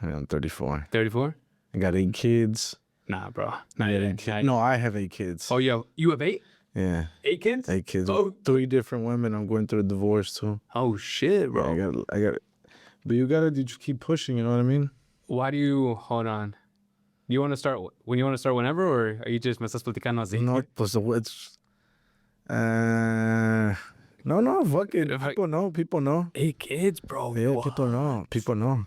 I'm 34. 34? I got 8 kids. Nah, bro. Not yet. No, I have 8 kids. Oh, you have 8? Yeah. 8 kids? 8 kids. Oh. 3 different women. I'm going through a divorce too. Oh, shit, bro. Yeah, I got it. But you gotta just keep pushing, you know what I mean? Why do you, hold on. You want to start when you want to start whenever, or are you just me estás platicando así? No, pues it's... No, fuck it. People know. 8 kids, bro. Yeah, What? people know.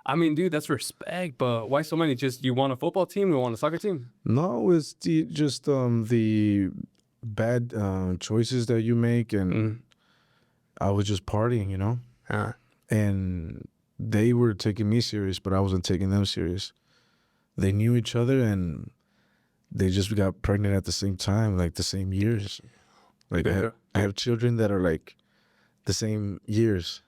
I mean, dude, that's respect, but why so many? Just you want a football team? You want a soccer team? No, it's just the bad choices that you make, and I was just partying, you know? And they were taking me serious, but I wasn't taking them serious. They knew each other, and they just got pregnant at the same time, like the same years. Like I have children that are like the same years.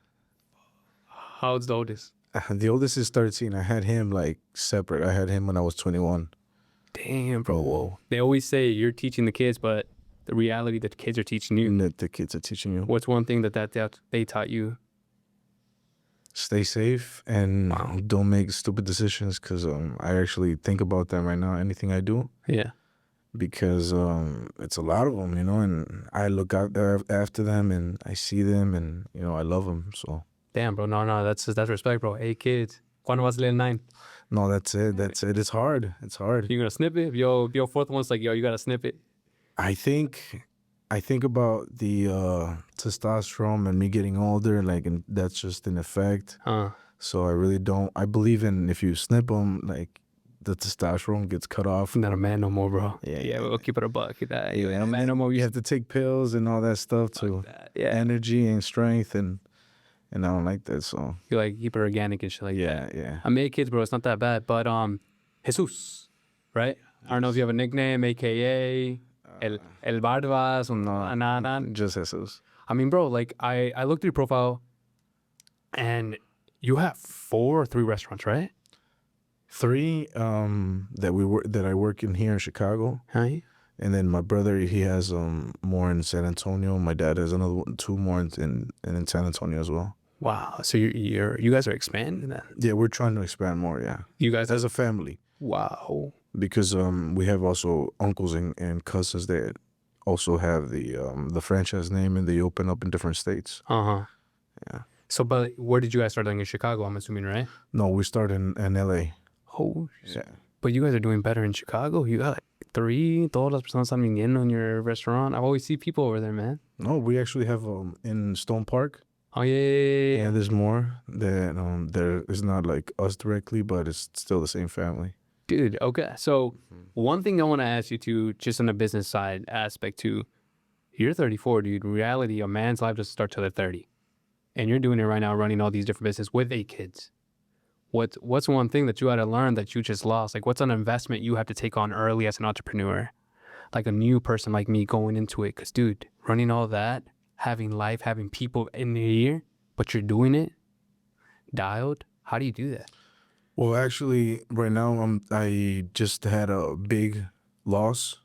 How old's the oldest? The oldest is 13. I had him like separate. I had him when I was 21. Damn, bro. Whoa. They always say you're teaching the kids, but the reality that the kids are teaching you. That the kids are teaching you. What's one thing that they taught you? Stay safe and don't make stupid decisions, because I actually think about that right now, anything I do. Yeah. Because it's a lot of them, you know, and I look out there after them, and I see them, and, you know, I love them, so. Damn, bro. No, that's respect, bro. 8 kids. ¿Cuándo vas a leer 9? No, that's it. It's hard. It's hard. You gonna snip it? Yo, fourth one's like, yo, you gotta snip it. I think about the testosterone and me getting older, like, and that's just an effect. So I really don't. I believe in, if you snip them, like, the testosterone gets cut off. Not a man no more, bro. Yeah. We'll keep it a buck. You ain't a man no more. You have to take pills and all that stuff to energy and strength, and I don't like that. So you like keep it organic and shit like that. Yeah. I made kids, bro. It's not that bad. But Jesus, right? I don't know if you have a nickname, AKA El Barbas or nada. Just Jesus. I mean, bro, like I looked through your profile, and you have 4 or 3 restaurants, right? 3 that I work in here in Chicago. Hi. And then my brother, he has more in San Antonio. My dad has another 2 more in San Antonio as well. Wow. So you guys are expanding that? Yeah, we're trying to expand more. Yeah. You guys as a family. Wow. Because we have also uncles and cousins that also have the franchise name, and they open up in different states. Yeah. So, but where did you guys start doing in Chicago? I'm assuming, right? No, we started in LA. Oh, yeah. But you guys are doing better in Chicago. You got like 3, todas las personas están viniendo in your restaurant. I always see people over there, man. No, we actually have in Stone Park. Oh, yeah. Yeah, there's more that there is not like us directly, but it's still the same family. Dude, okay. So one thing I want to ask you to, just on the business side aspect too, you're 34, dude. In reality, a man's life doesn't start till they're 30. And you're doing it right now, running all these different businesses with 8 kids. What's one thing that you had to learn that you just lost? Like, what's an investment you have to take on early as an entrepreneur? Like a new person like me going into it. Because, dude, running all that, having life, having people in the ear, but you're doing it dialed. How do you do that? Well, actually, right now, I just had a big loss.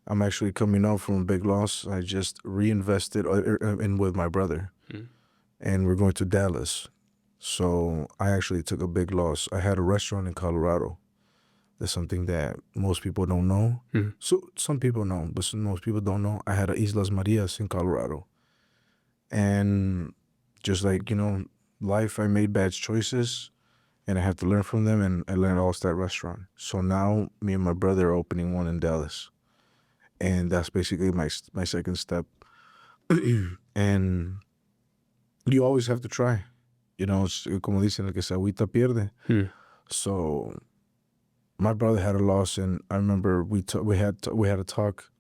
I'm actually coming out from a big loss. I just reinvested in with my brother. And we're going to Dallas. So I actually took a big loss. I had a restaurant in Colorado. That's something that most people don't know. So some people know, but most people don't know. I had a Islas Marias in Colorado. And just like, you know, life, I made bad choices, and I have to learn from them, and I learned all that restaurant. So now me and my brother are opening one in Dallas. And that's basically my second step. And you always have to try. You know, como dicen, el que se agüita pierde. So my brother had a loss, and I remember we had a talk.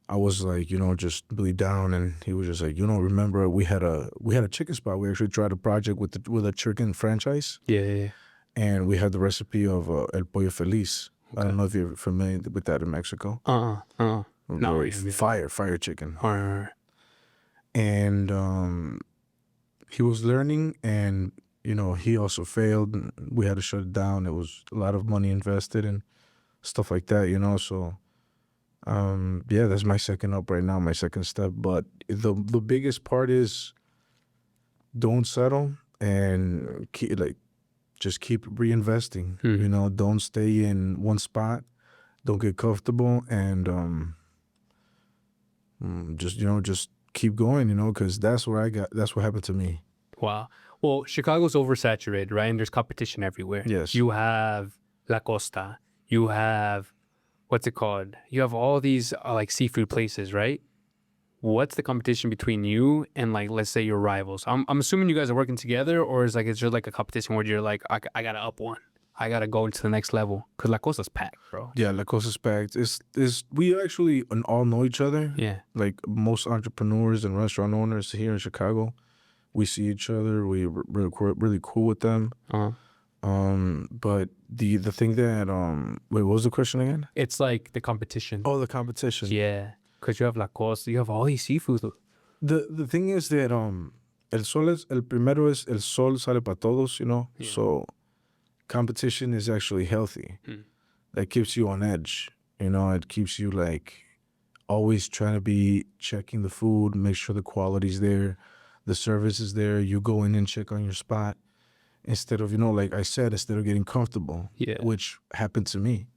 I was like, you know, just really down, and he was just like, you know, remember we had a chicken spot. We actually tried a project with a chicken franchise. Yeah. And we had the recipe of El Pollo Feliz. Okay. I don't know if you're familiar with that in Mexico. No, fire chicken. And he was learning, and you know, he also failed. We had to shut it down. It was a lot of money invested and stuff like that, you know. So, yeah, that's my second up right now, my second step. But the biggest part is don't settle and just keep reinvesting. Hmm. You know, don't stay in one spot. Don't get comfortable, and just keep going. You know, because that's where I got. That's what happened to me. Wow. Well, Chicago's oversaturated, right? And there's competition everywhere. Yes. You have La Costa. You have, what's it called? You have all these like seafood places, right? What's the competition between you and like, let's say your rivals? I'm assuming you guys are working together, or is like, it's just like a competition where you're like, I gotta up one. I gotta go into the next level. Cause La Costa's packed, bro. Yeah, La Costa's packed. Is we actually all know each other. Yeah. Like most entrepreneurs and restaurant owners here in Chicago, we see each other. We're really cool with them. Uh-huh. But the thing that wait, what was the question again? It's like the competition. Oh, the competition. Yeah. Cause you have La Costa, you have all these seafood. The thing is that el primero es el sol sale para todos, you know. Yeah. So competition is actually healthy. Hmm. That keeps you on edge. You know, it keeps you like always trying to be checking the food, make sure the quality's there, the service is there. You go in and check on your spot instead of, you know, like I said, instead of getting comfortable, Yeah. which happened to me.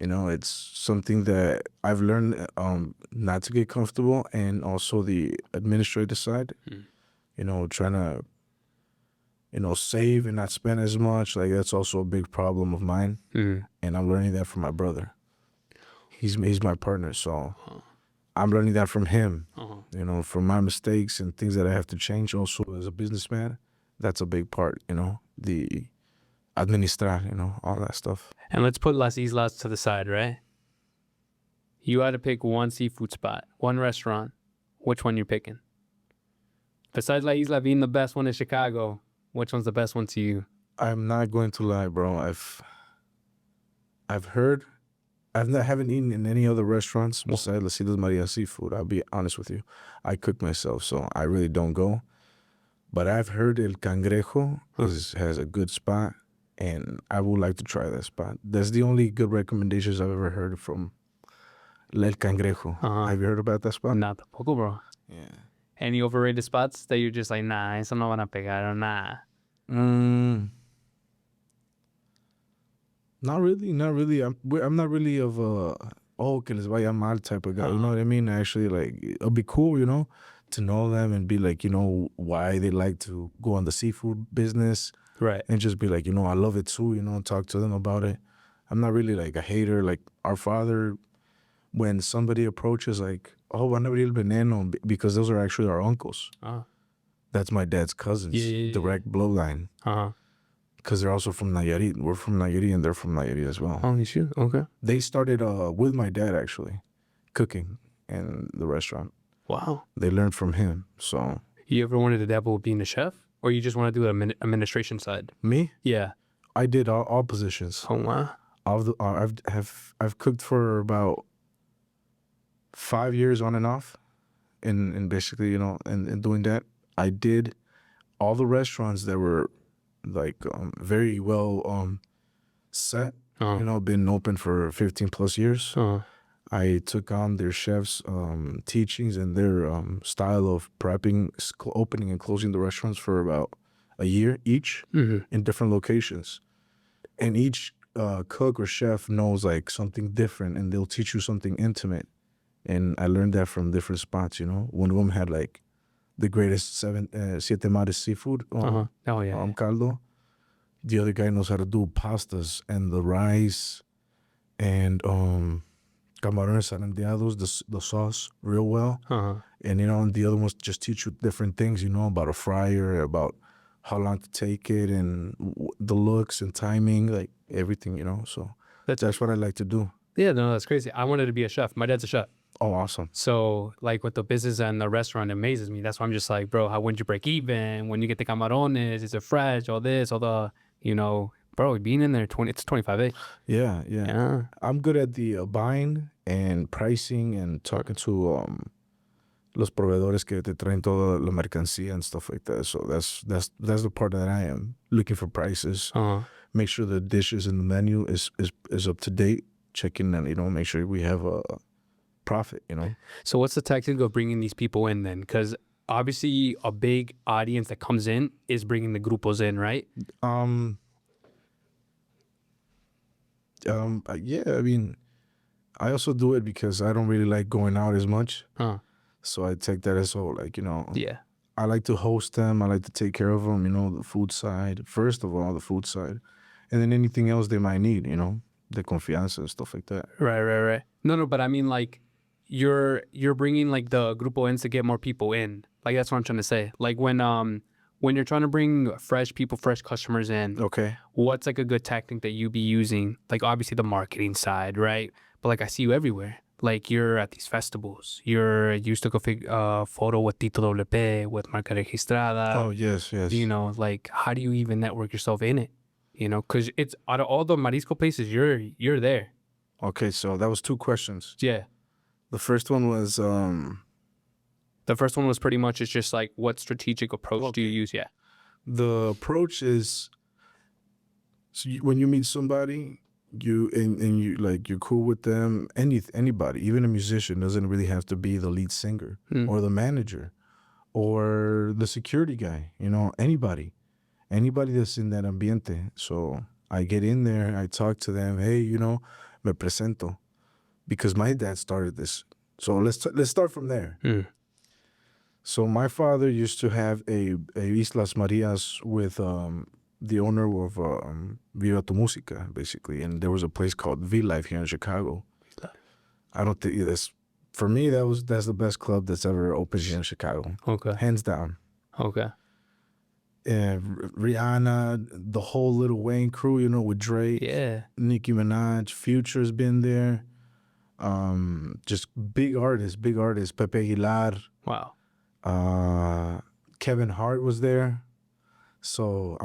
You know, it's something that I've learned not to get comfortable, and also the administrative side, you know, trying to, you know, save and not spend as much. Like that's also a big problem of mine, and I'm learning that from my brother. He's my partner, so I'm learning that from him. You know, from my mistakes and things that I have to change. Also, as a businessman, that's a big part. You know, the administrar, you know, all that stuff. And let's put Las Islas to the side, right? You had to pick one seafood spot, one restaurant. Which one you picking? Besides La Isla being the best one in Chicago, which one's the best one to you? I'm not going to lie, bro. I've heard, haven't eaten in any other restaurants besides Las Islas Maria Seafood. I'll be honest with you. I cook myself, so I really don't go. But I've heard El Cangrejo has a good spot, and I would like to try that spot. That's the only good recommendations I've ever heard from El Cangrejo. Have you heard about that spot? Not tampoco, bro. Yeah. Any overrated spots that you're just like, nah, eso no van a pegar, or nah? Not really. I'm not really of a que les vaya mal type of guy. You know what I mean? Actually, like it'll be cool, you know, to know them and be like, you know, why they like to go on the seafood business, Right. and just be like, you know, I love it too. You know, talk to them about it. I'm not really like a hater. Like our father, when somebody approaches, like, oh, van a abrir el veneno, because those are actually our uncles. That's my dad's cousins, direct bloodline. Because they're also from Nayarit. We're from Nayarit, and they're from Nayarit as well. Holy shit. Okay. They started with my dad, actually, cooking in the restaurant. Wow. They learned from him. So You ever wanted to dabble with being a chef? Or you just want to do the administration side? me, Yeah. I did all positions. Oh, wow. I've cooked for about 5 years on and off, in basically, you know, in doing that. I did all the restaurants that were like very well set. You know, been open for 15 plus years. I took on their chefs' teachings and their style of prepping, opening and closing the restaurants for about a year each in different locations. And each cook or chef knows like something different, and they'll teach you something intimate. And I learned that from different spots, you know. One of them had like the greatest siete mares seafood caldo. The other guy knows how to do pastas and the rice and camarones zarandeados, the sauce real well. And, you know, and the other ones just teach you different things, you know, about a fryer, about how long to take it, and the looks and timing, like everything, you know. So that's what I like to do. Yeah, no, that's crazy. I wanted to be a chef. My dad's a chef. Oh, awesome. So, like, with the business and the restaurant, it amazes me. That's why I'm just like, bro, how wouldn't you break even? When you get the camarones, is it fresh? All this, all the, you know, bro, being in there, it's 25 Yeah. I'm good at the buying and pricing and talking to los proveedores que te traen toda la mercancía and stuff like that. So that's the part that I am looking for prices. Make sure the dishes in the menu is up to date. Checking and, you know, make sure we have a profit, you know. So what's the tactic of bringing these people in then? Because obviously a big audience that comes in is bringing the grupos in, right? Yeah, I mean, I also do it because I don't really like going out as much. Huh. So I take that as all, like, Yeah. I like to host them. I like to take care of them, the food side. First of all, the food side. And then anything else they might need, the confianza and stuff like that. Right. No, but I mean, like, you're bringing like the grupo in to get more people in. Like that's what I'm trying to say. Like when you're trying to bring fresh people, fresh customers in, Okay. what's like a good tactic that you be using? Like obviously the marketing side, right? But like I see you everywhere. Like you're at these festivals. You took a photo with Tito WP, with Marca Registrada. Oh, yes. Like how do you even network yourself in it? Because it's out of all the marisco places, you're there. Okay, so that was 2 questions. Yeah. The first one was, The first one was pretty much it's just like what strategic approach do you use? Yeah. the approach is, so when you meet somebody, you like you're cool with them. Anybody, even a musician, doesn't really have to be the lead singer or the manager or the security guy. Anybody that's in that ambiente. So I get in there, I talk to them. Hey, me presento, because my dad started this. So let's start from there. So my father used to have a Islas Marias with the owner of Viva Tu Música, basically, and there was a place called V Life here in Chicago. I don't think that's, for me, that's the best club that's ever opened here in Chicago. Okay. Hands down. Okay. Rihanna, the whole Lil Wayne crew, with Drake, Yeah. Nicki Minaj, Future's been there. Just big artists, Pepe Aguilar. Wow. Kevin Hart was there. So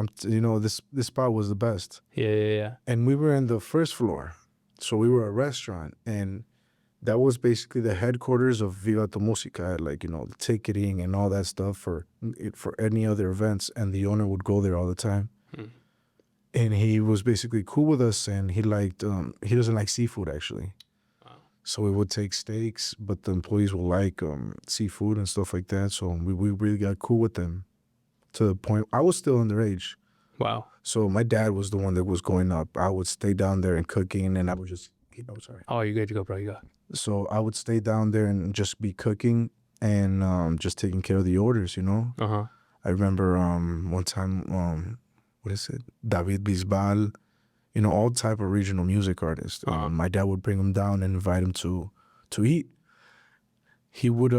this spot was the best. Yeah. And we were in the first floor. So we were a restaurant, and that was basically the headquarters of Viva Tu Música, like, the ticketing and all that stuff for any other events. And the owner would go there all the time. And he was basically cool with us, and he doesn't like seafood, actually. So we would take steaks, but the employees will like seafood and stuff like that. So we really got cool with them, to the point I was still underage. Wow. So my dad was the one that was going up. I would stay down there and cooking, and I would just, sorry. Oh, you're good to go, bro. You got. So I would stay down there and just be cooking and just taking care of the orders, Uh-huh. I remember one time, what is it? David Bisbal, all type of regional music artists. My dad would bring them down and invite them to eat. He would,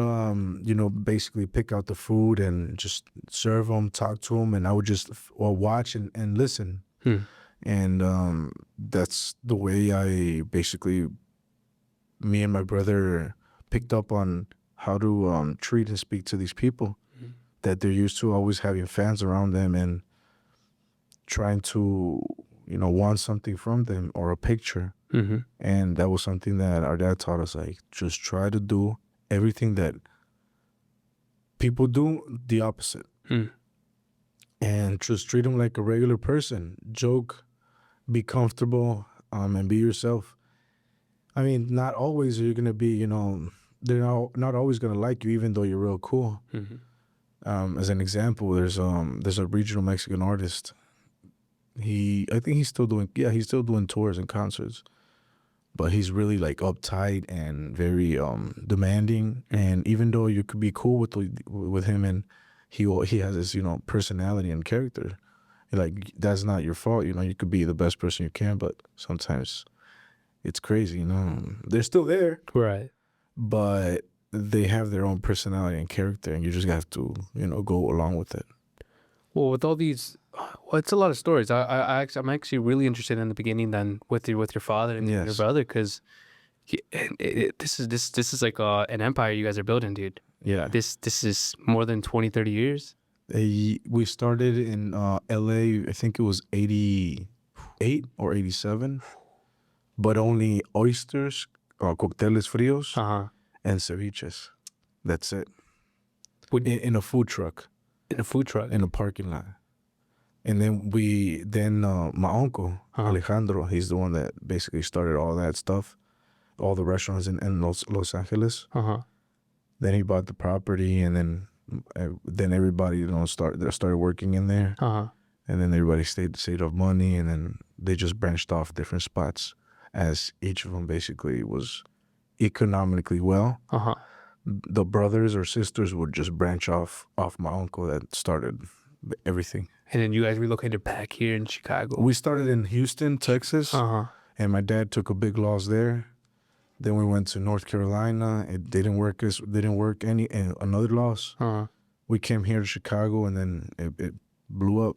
basically pick out the food and just serve them, talk to them, and I would just watch and listen. And that's the way I basically, me and my brother picked up on how to treat and speak to these people that they're used to always having fans around them and trying to, want something from them or a picture. And that was something that our dad taught us, like, just try to do everything that people do, the opposite. And just treat them like a regular person. Joke, be comfortable, and be yourself. I mean, not always are you going to be, they're not always going to like you, even though you're real cool. As an example, there's a regional Mexican artist. I think he's still doing tours and concerts, but he's really like uptight and very demanding. And even though you could be cool with him, and he has this personality and character, like, that's not your fault. You could be the best person you can, but sometimes it's crazy. They're still there, Right. but they have their own personality and character, and you just have to go along with it. Well, with all these, it's a lot of stories. I'm actually really interested in the beginning then with your father and your brother, because this is like an empire you guys are building, dude. Yeah. This is more than 20, 30 years. We started in LA, I think it was 88 or 87, but only oysters, cócteles fríos, and ceviches. That's it. In a food truck. In a food truck? In a parking lot. And then my uncle, Alejandro, he's the one that basically started all that stuff, all the restaurants in Los Angeles. Then he bought the property, and then everybody started working in there. And then everybody saved up money, and then they just branched off different spots. as each of them basically was economically well. Uh-huh. The brothers or sisters would just branch off my uncle that started everything. And then you guys relocated back here in Chicago. We started in Houston, Texas, Uh-huh. and my dad took a big loss there. Then we went to North Carolina. It didn't work. And another loss. Uh-huh. We came here to Chicago, and then it blew up.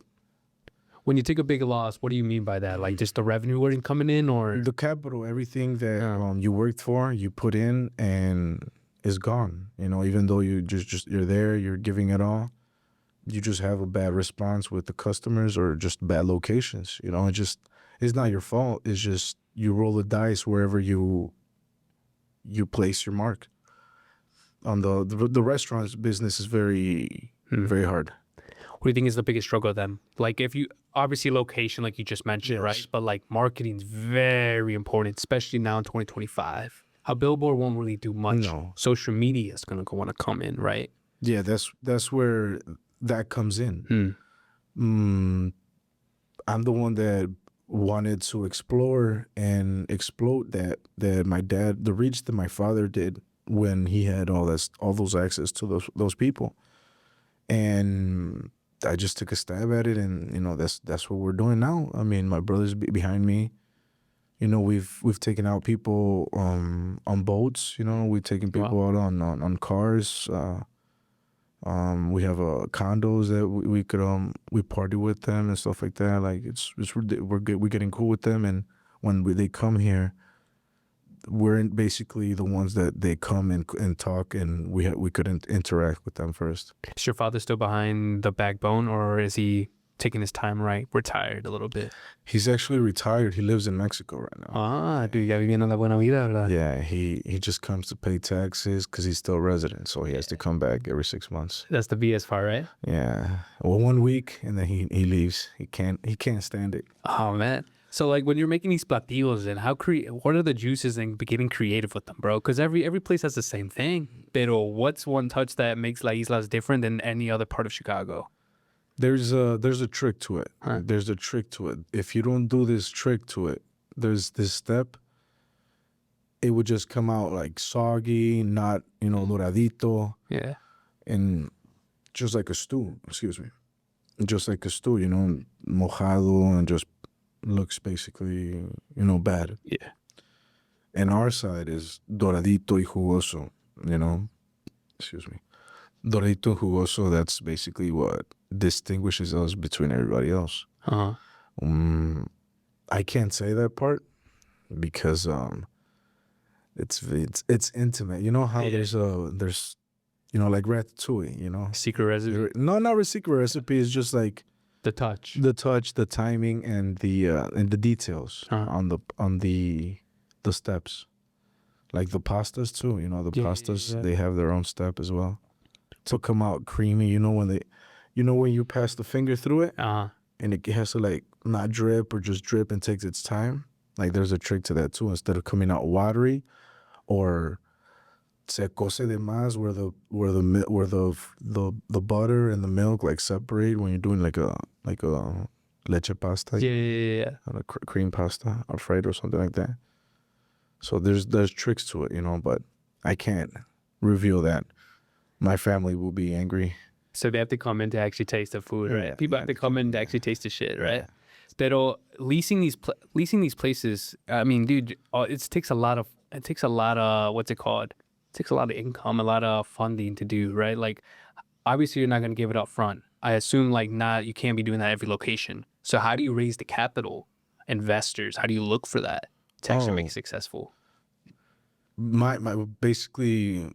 When you take a big loss, what do you mean by that? Like just the revenue wasn't coming in, or The capital, everything that you worked for, you put in, and is gone. You know, even though you you're there, you're giving it all. You just have a bad response with the customers or just bad locations. You know, it's not your fault. It's just you roll the dice wherever you place your mark. On the restaurants business is very very hard. what do you think is the biggest struggle then? Like if you obviously location, like you just mentioned, Yes. right? But like marketing is very important, especially now in 2025. A billboard won't really do much. No. Social media is gonna want to come in, right? Yeah, that's where that comes in. I'm the one that wanted to explore and explode that my dad, the reach that my father did when he had all those access to those people, and I just took a stab at it, and you know that's what we're doing now. I mean, my brother's behind me. You know, we've taken out people on boats. You know, we've taken people out on cars. We have condos that we could we party with them and stuff like that. Like we're getting cool with them, and when they come here, we're basically the ones that they come and talk, and we couldn't interact with them first. Is your father still behind the backbone, or is he taking his time, right? Retired a little bit. He's actually retired. He lives in Mexico right now. Ah, dude, ya viviendo la buena vida, ¿verdad? Yeah, he just comes to pay taxes because he's still a resident, so he has to come back every 6 months. That's the BS part, right? Yeah, well, 1 week and then he leaves. He can't stand it. Oh man. So like when you're making these platillos, and what are the juices in getting creative with them, bro? Because every place has the same thing. Pero what's one touch that makes La Islas different than any other part of Chicago? There's a trick to it. Huh. There's a trick to it. If you don't do this trick to it, there's this step. It would just come out like soggy, not doradito, Yeah. and just like a stew. Excuse me, just like a stew. You know, mojado, and just looks basically bad. Yeah. And our side is doradito y jugoso. You know, excuse me, doradito and jugoso. That's basically what distinguishes us between everybody else. Uh-huh. I can't say that part because it's intimate. You know how there's like ratatouille. Secret recipe. No, not a secret recipe. It's just like The touch. the timing, and the details on the steps. Like the pastas too. The pastas they have their own step as well to come out creamy. When you pass the finger through it, and it has to like not drip or just drip and takes its time. Like there's a trick to that too. Instead of coming out watery, or se cose de más, where the butter and the milk like separate when you're doing like a leche pasta, Yeah. a cream pasta, Alfredo or something like that. So there's tricks to it, but I can't reveal that. My family will be angry. So they have to come in to actually taste the food, right? Yeah, People have to come in to actually taste the shit, right? Pero leasing these places, I mean, dude, it takes a lot of what's it called? It takes a lot of income, a lot of funding to do, right? Like, obviously, you're not going to give it up front. I assume you can't be doing that every location. So how do you raise the capital, investors? How do you look for that to actually make it successful? My basically,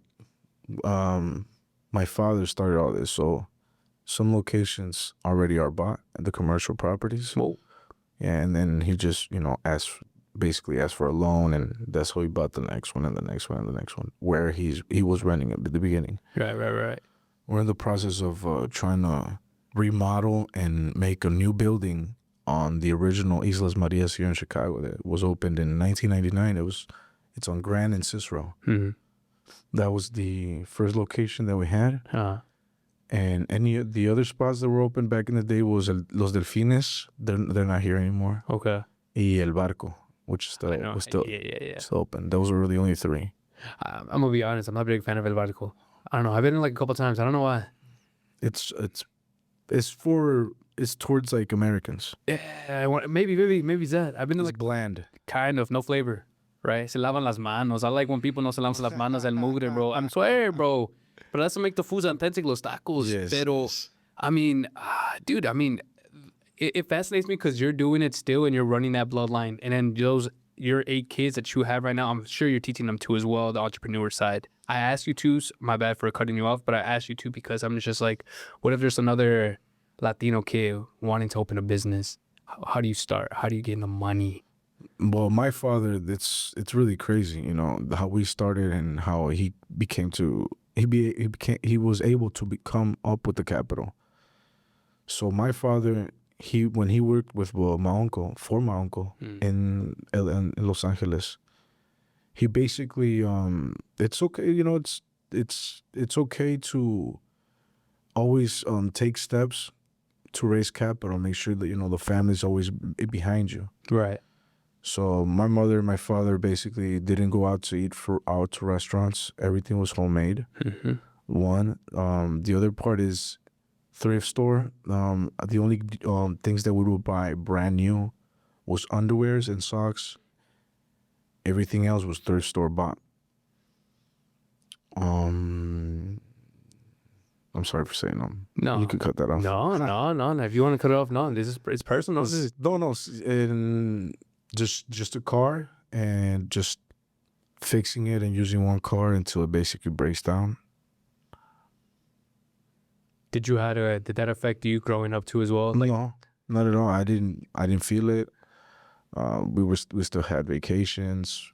my father started all this, so some locations already are bought, the commercial properties. Whoa. Yeah, and then he just asked for a loan, and that's how he bought the next one and the next one and the next one, where he was renting at the beginning. Right. We're in the process of trying to remodel and make a new building on the original Islas Marias here in Chicago that was opened in 1999. It's on Grand and Cicero. Mm-hmm. That was the first location that we had. And any of the other spots that were open back in the day was Los Delfines. They're not here anymore. Okay. Y El Barco. which still I know. was still Yeah. still open. Those were the only three. I'm gonna be honest. I'm not a big fan of El Barco. I don't know. I've been in like a couple times. I don't know why. It's towards like Americans. Yeah, maybe it's that. I've been in It's like bland. kind of no flavor, right? Se lavan las manos. I like when people no se lavan las manos el mugre, bro. I'm swear, bro. But that's what make the foods authentic, los tacos. Yes. Pero, I mean, dude, I mean, it fascinates me because you're doing it still and you're running that bloodline. And then your 8 kids that you have right now, I'm sure you're teaching them too as well, the entrepreneur side. I asked you to, my bad for cutting you off, but I asked you to because I'm just like, what if there's another Latino kid wanting to open a business? How do you start? How do you get the money? Well, my father, it's really crazy, you know, how we started and how he was able to come up with the capital. So my father, when he worked with my uncle in Los Angeles, he basically it's okay, you know, it's okay to always take steps to raise capital, make sure that, you know, the family's always behind you. Right. So my mother and my father basically didn't go out to eat out to restaurants. Everything was homemade. Mm-hmm. One, the other part is thrift store. The only things that we would buy brand new was underwears and socks. Everything else was thrift store bought. I'm sorry for saying No. You could cut that off. No. If you want to cut it off, no. It's personal. And just a car and just fixing it and using one car until it basically breaks down. Did that affect you growing up too as well? Like, No, not at all. I didn't feel it. We still had vacations.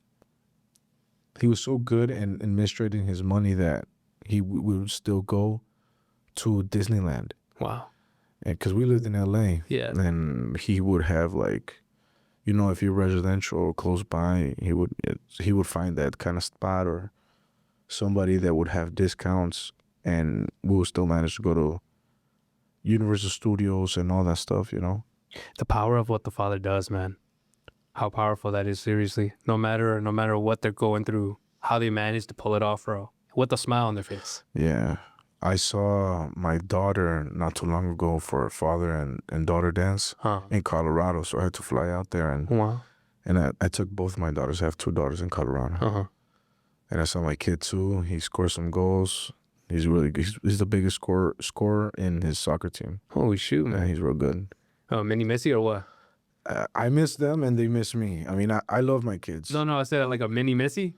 He was so good in administrating his money that we would still go to Disneyland. wow. And because we lived in LA, Yeah. and he would have, like, you know, if you're residential or close by, he would find that kind of spot or somebody that would have discounts, and we would still manage to go to Universal Studios and all that stuff, you know. The power of what the father does, man. How powerful that is, seriously. No matter what they're going through, how they manage to pull it off, bro. With a smile on their face. Yeah. I saw my daughter not too long ago for a father and daughter dance in Colorado, so I had to fly out there and I took both my daughters. I have 2 daughters in Colorado, and I saw my kid too. He scored some goals. He's really good. He's the biggest scorer in his soccer team. Holy shoot, man! Yeah, he's real good. Oh, mini Messi or what? I miss them and they miss me. I mean, I love my kids. No, I said like a mini Messi.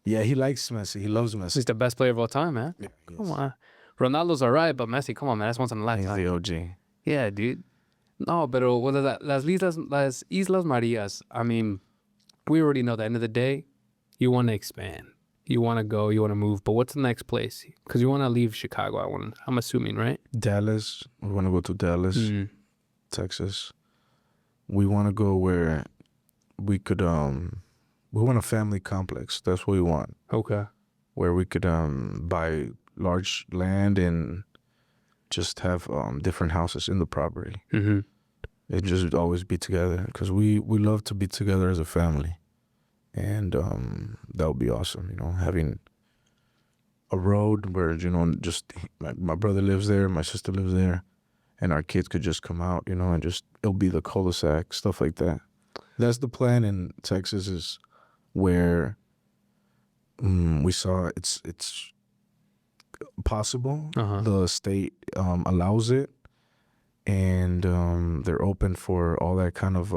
Yeah, he likes Messi. He loves Messi. He's the best player of all time, man. Yeah, come on. Ronaldo's all right, but Messi, come on, man. That's once in a lifetime. He's the OG. Yeah, dude. No, pero what is that? Las Islas Marias. I mean, we already know at the end of the day, you want to expand. You want to go, you want to move. But what's the next place? Because you want to leave Chicago, I'm assuming, right? Dallas. We want to go to Dallas, Texas. We want to go where we could, we want a family complex. That's what we want. Okay. Where we could buy large land and just have different houses in the property. Mm-hmm. And just always be together, because we love to be together as a family. And that would be awesome, you know, having a road where, you know, just my brother lives there, my sister lives there, and our kids could just come out, you know, and just, it'll be the cul-de-sac, stuff like that. That's the plan in Texas, is where we saw it's possible. The state allows it, and they're open for all that kind of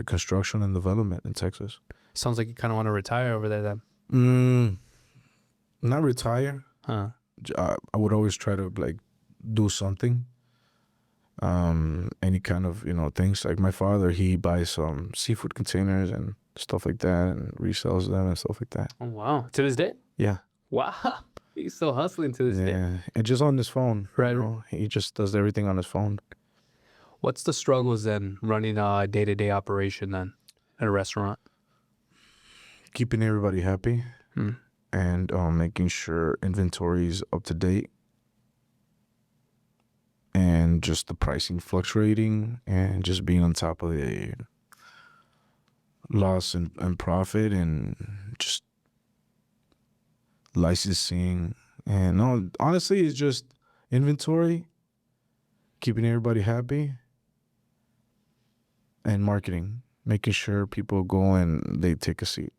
construction and development in Texas. Sounds like you kind of want to retire over there then. Not retire. I would always try to, like, do something. Any kind of, you know, things. Like my father, he buys some seafood containers and stuff like that and resells them and stuff like that. Oh, wow. To this day? Yeah. Wow. He's still hustling to this day. Yeah. And just on his phone. Right. You know? He just does everything on his phone. What's the struggles then running a day-to-day operation then at a restaurant? Keeping everybody happy and making sure inventory is up to date, and just the pricing fluctuating, and just being on top of loss and profit and just licensing. And no, honestly, it's just inventory, keeping everybody happy, and marketing, making sure people go and they take a seat.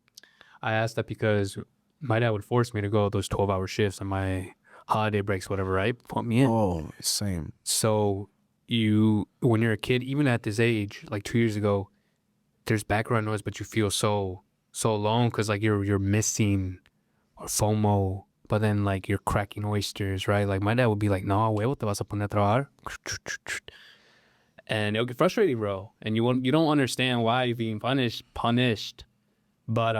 I asked that because my dad would force me to go those 12-hour shifts on my holiday breaks, whatever, right? Put me in. Oh, same. So when you're a kid, even at this age, like 2 years ago, there's background noise, but you feel so alone because like you're missing or FOMO, but then like you're cracking oysters, right? Like my dad would be like, "No, huevo, te vas a poner a trabajar," and it'll get frustrating, bro. And you don't understand why you're being punished, but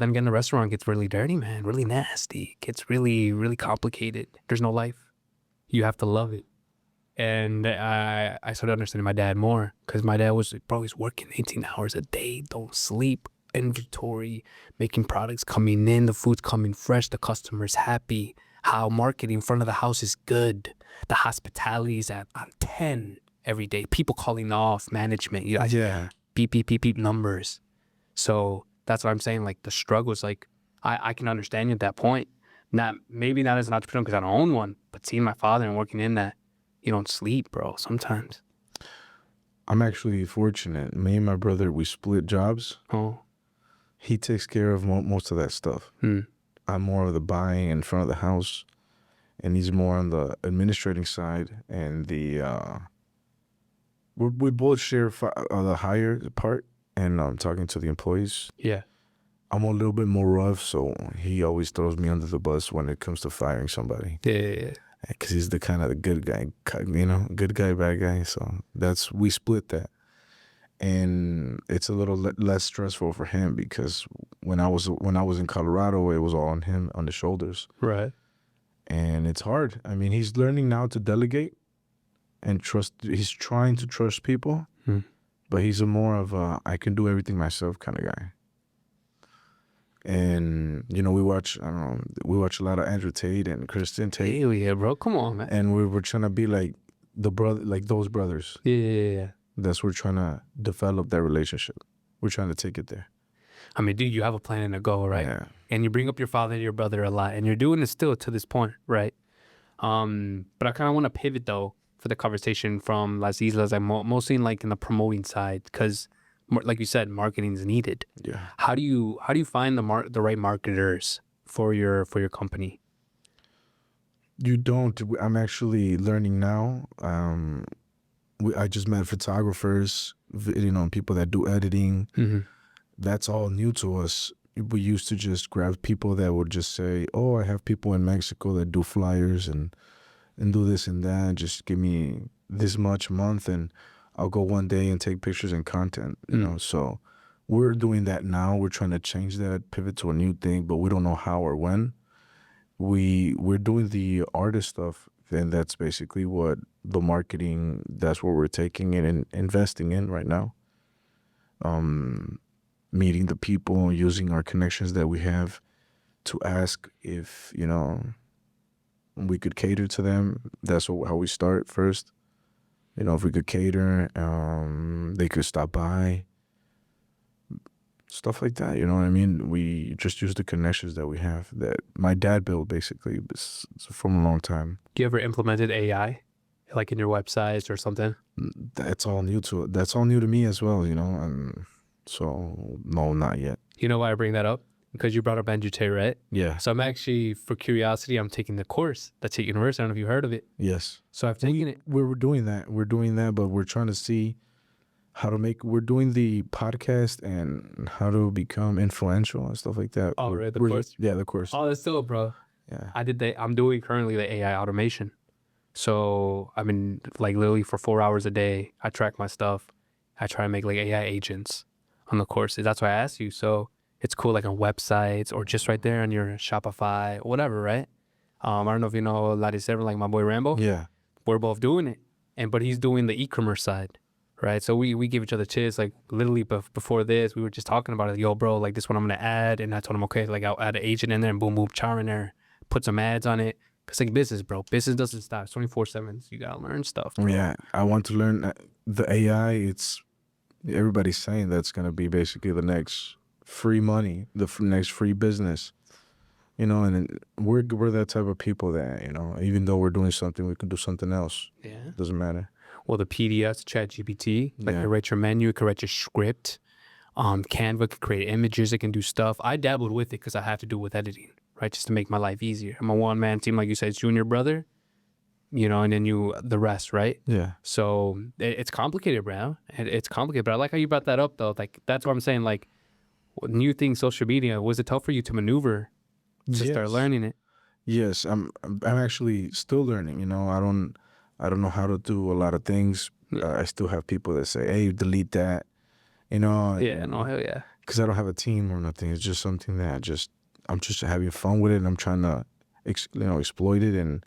then again, the restaurant gets really dirty, man, really nasty. It gets really complicated. There's no life. You have to love it. And I started understanding my dad more because my dad was, bro, he's working 18 hours a day, don't sleep, inventory, making products coming in, the food's coming fresh, the customer's happy, how marketing in front of the house is good, the hospitality is on 10 every day, people calling off management, Yeah. beep numbers. So that's what I'm saying, like the struggles, like I can understand you at that point. Maybe not as an entrepreneur because I don't own one, but seeing my father and working in that, you don't sleep, bro, sometimes. I'm actually fortunate. Me and my brother, we split jobs. Oh. He takes care of most of that stuff. I'm more of the buying in front of the house, and he's more on the administrating side. And we both share the higher part, and talking to the employees. Yeah. I'm a little bit more rough, so he always throws me under the bus when it comes to firing somebody. Yeah. Because he's the kind of the good guy, good guy, bad guy. So we split that. And it's a little less stressful for him because when I was in Colorado, it was all on him, on the shoulders. Right. And it's hard. I mean, he's learning now to delegate and trust. He's trying to trust people, but he's a more of a I can do everything myself kind of guy. And we watch a lot of Andrew Tate and Kristen Tate. Hell yeah, bro. Come on, man. And we were trying to be like those brothers. Yeah. That's we're trying to develop that relationship. We're trying to take it there. I mean, dude, you have a plan and a goal, right? Yeah. And you bring up your father and your brother a lot, and you're doing it still to this point, right? But I kind of want to pivot though for the conversation from Las Islas. I'm mostly like in the promoting side because, like you said, marketing is needed. Yeah. How do you find the right marketers for your company? You don't. I'm actually learning now. I just met photographers, people that do editing. That's all new to us. We used to just grab people that would just say, "Oh, I have people in Mexico that do flyers and do this and that. Just give me this much a month, and I'll go one day and take pictures and content." So we're doing that now. We're trying to change that, pivot to a new thing, but we don't know how or when. We're doing the artist stuff, and that's basically what the marketing. That's what we're taking in and investing in right now. Meeting the people, using our connections that we have to ask if we could cater to them. That's how we start first. If we could cater, they could stop by. Stuff like that, you know what I mean? We just use the connections that we have that my dad built basically from a long time. Do you ever implemented AI, like in your websites or something? That's all new to me as well, and so no, not yet. You know why I bring that up? Because you brought up Andrew Tate, right? Yeah. So I'm actually, for curiosity, I'm taking the course that's at university. I don't know if you heard of it. Yes. So I've taken it. We're doing that. We're doing that, but we're trying to see we're doing the podcast and how to become influential and stuff like that. Oh, right, the course? Yeah, the course. Oh, that's dope, bro. Yeah. I'm doing currently the AI automation. So I've been like literally for 4 hours a day, I track my stuff. I try to make like AI agents on the courses. That's why I asked you. So it's cool like on websites or just right there on your Shopify, whatever, right? I don't know if you know Ladies, like my boy Rambo. Yeah. We're both doing it. But he's doing the e-commerce side. Right, so we give each other tips. Like literally before this, we were just talking about it. Yo, bro, like this one I'm gonna add, and I told him, okay, like I'll add an agent in there and boom, char in there, put some ads on it. Cause like business, bro, business doesn't stop. It's 24/7. So you gotta learn stuff, bro. Yeah, I want to learn the AI. Everybody's saying that's gonna be basically the next free money, the next free business. You know, and we're that type of people that, you know, even though we're doing something, we can do something else. Yeah. Doesn't matter. Well, the PDFs, ChatGPT, like Yeah. it writes your menu, it can write your script. Canva can create images, it can do stuff. I dabbled with it because I have to do it with editing, right? Just to make my life easier. I'm a one-man team, like you said, it's you and your brother, you know, and then the rest, right? Yeah. So it's complicated, bro. It's complicated, but I like how you brought that up, though. Like, that's what I'm saying. Like, new thing, social media, was it tough for you to maneuver to start learning it? Yes, I'm actually still learning. You know, I don't know how to do a lot of things. I still have people that say, "Hey, delete that." You know. Yeah, no, hell yeah. Because I don't have a team or nothing. It's just something that I'm just having fun with it. And I'm trying to, exploit it and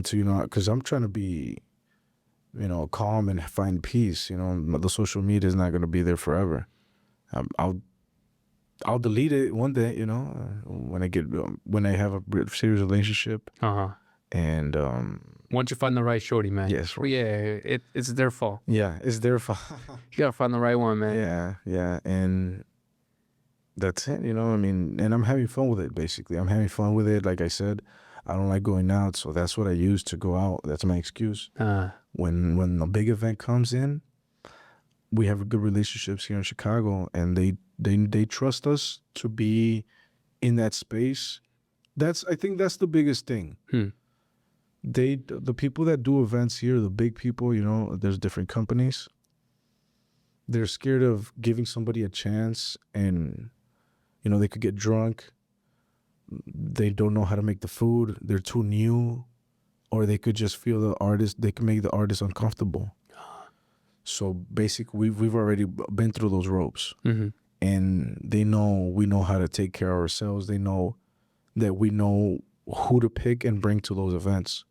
to, you know, because I'm trying to be, you know, calm and find peace. You know, the social media is not going to be there forever. I'll delete it one day. You know, when I have a serious relationship. And once you find the right shorty, man. Yes. Well, yeah, it's their fault. Yeah, it's their fault. You gotta find the right one, man. Yeah, and that's it. You know, I mean, and I'm having fun with it. Basically, I'm having fun with it. Like I said, I don't like going out, so that's what I use to go out. That's my excuse. When a big event comes in, we have good relationships here in Chicago, and they trust us to be in that space. I think that's the biggest thing. The people that do events here, the big people, you know, there's different companies. They're scared of giving somebody a chance, and, you know, they could get drunk. They don't know how to make the food. They're too new, or they could just feel they can make the artist uncomfortable. So basically, we've already been through those ropes, and we know how to take care of ourselves. They know that we know who to pick and bring to those events.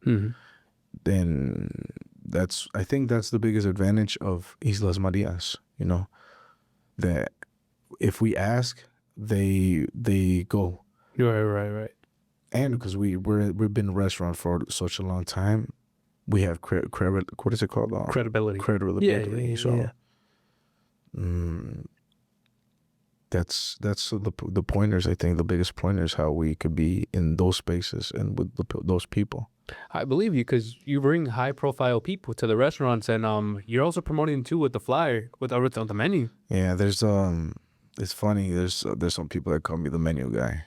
Then I think that's the biggest advantage of Islas Marias, you know, that if we ask, they go. Right. And because we've been in a restaurant for such a long time, we have what is it called? Credibility. Yeah. So that's the pointers. I think the biggest pointers how we could be in those spaces and with those people. I believe you because you bring high profile people to the restaurants, and you're also promoting too with the flyer with on the menu. Yeah, there's it's funny. There's some people that call me the menu guy.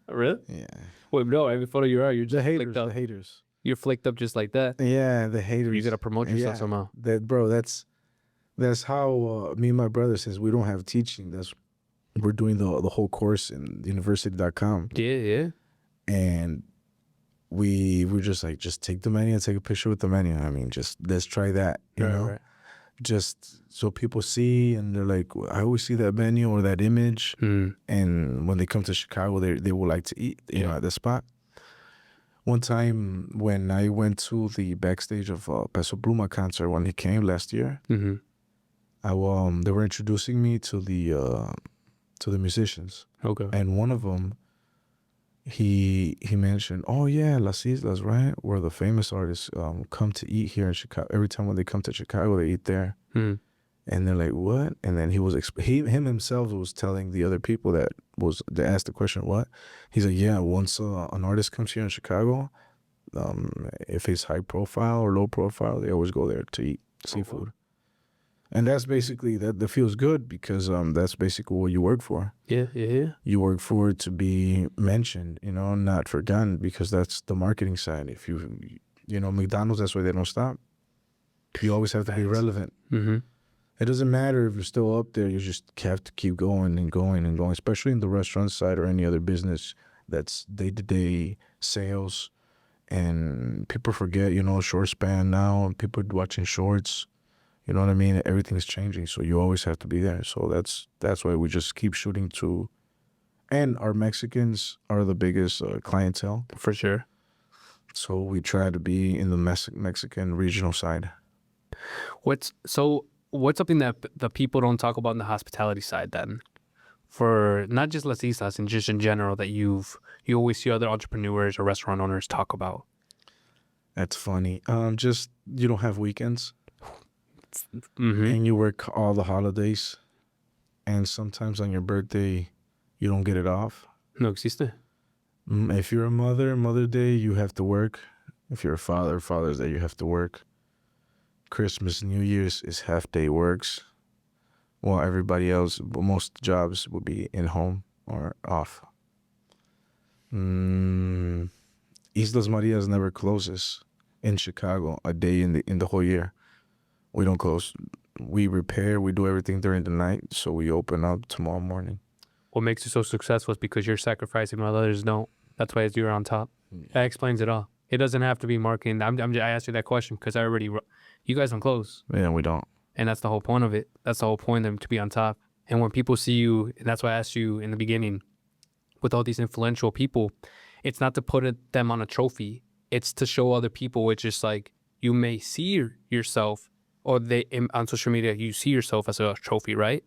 Really? Yeah. Wait, no. Every photo you're out, you're just The haters. You're flicked up just like that. Yeah, the haters. You gotta promote yourself somehow. That's how me and my brother, since we don't have teaching, we're doing the whole course in university.com. Yeah. And we were just like, just take the menu and take a picture with the menu. I mean, just let's try that, you know? Right. Just so people see, and they're like, I always see that menu or that image. And when they come to Chicago, they would like to eat, you know, at the spot. One time when I went to the backstage of Peso Pluma concert when he came last year, they were introducing me to the musicians. Okay. And one of them, he mentioned, oh yeah, Las Islas, right? Where the famous artists come to eat here in Chicago. Every time when they come to Chicago, they eat there. And they're like, what? And then him himself was telling the other people they asked the question, what? He's like, yeah, once an artist comes here in Chicago, if it's high profile or low profile, they always go there to eat seafood. And that's basically, that feels good because that's basically what you work for. Yeah. You work for it to be mentioned, you know, not forgotten, because that's the marketing side. If you know, McDonald's, that's why they don't stop. You always have to be relevant. It doesn't matter if you're still up there. You just have to keep going and going and going, especially in the restaurant side or any other business that's day-to-day sales. And people forget, you know, short span now, and people watching shorts. You know what I mean? Everything's changing, so you always have to be there. So that's why we just keep shooting to, and our Mexicans are the biggest clientele. For sure. So we try to be in the Mexican regional side. What's something that the people don't talk about in the hospitality side then? For not just Las Islas and just in general that you always see other entrepreneurs or restaurant owners talk about? That's funny. Just you don't have weekends. Mm-hmm. and you work all the holidays, and sometimes on your birthday, you don't get it off. No existe. If you're a mother, Mother Day, you have to work. If you're a father, Father's Day, you have to work. Christmas, New Year's is half day works. While everybody else, most jobs would be in home or off. Islas Marias never closes in Chicago a day in the whole year. We don't close. We repair. We do everything during the night, so we open up tomorrow morning. What makes you so successful is because you're sacrificing while others don't. That's why you're on top. That explains it all. It doesn't have to be marketing. I asked you that question because you guys don't close. Yeah, we don't. And that's the whole point of it. That's the whole point of them to be on top. And when people see you, and that's why I asked you in the beginning, with all these influential people, it's not to put them on a trophy. It's to show other people. It's just like you may see yourself, or on social media, you see yourself as a trophy, right?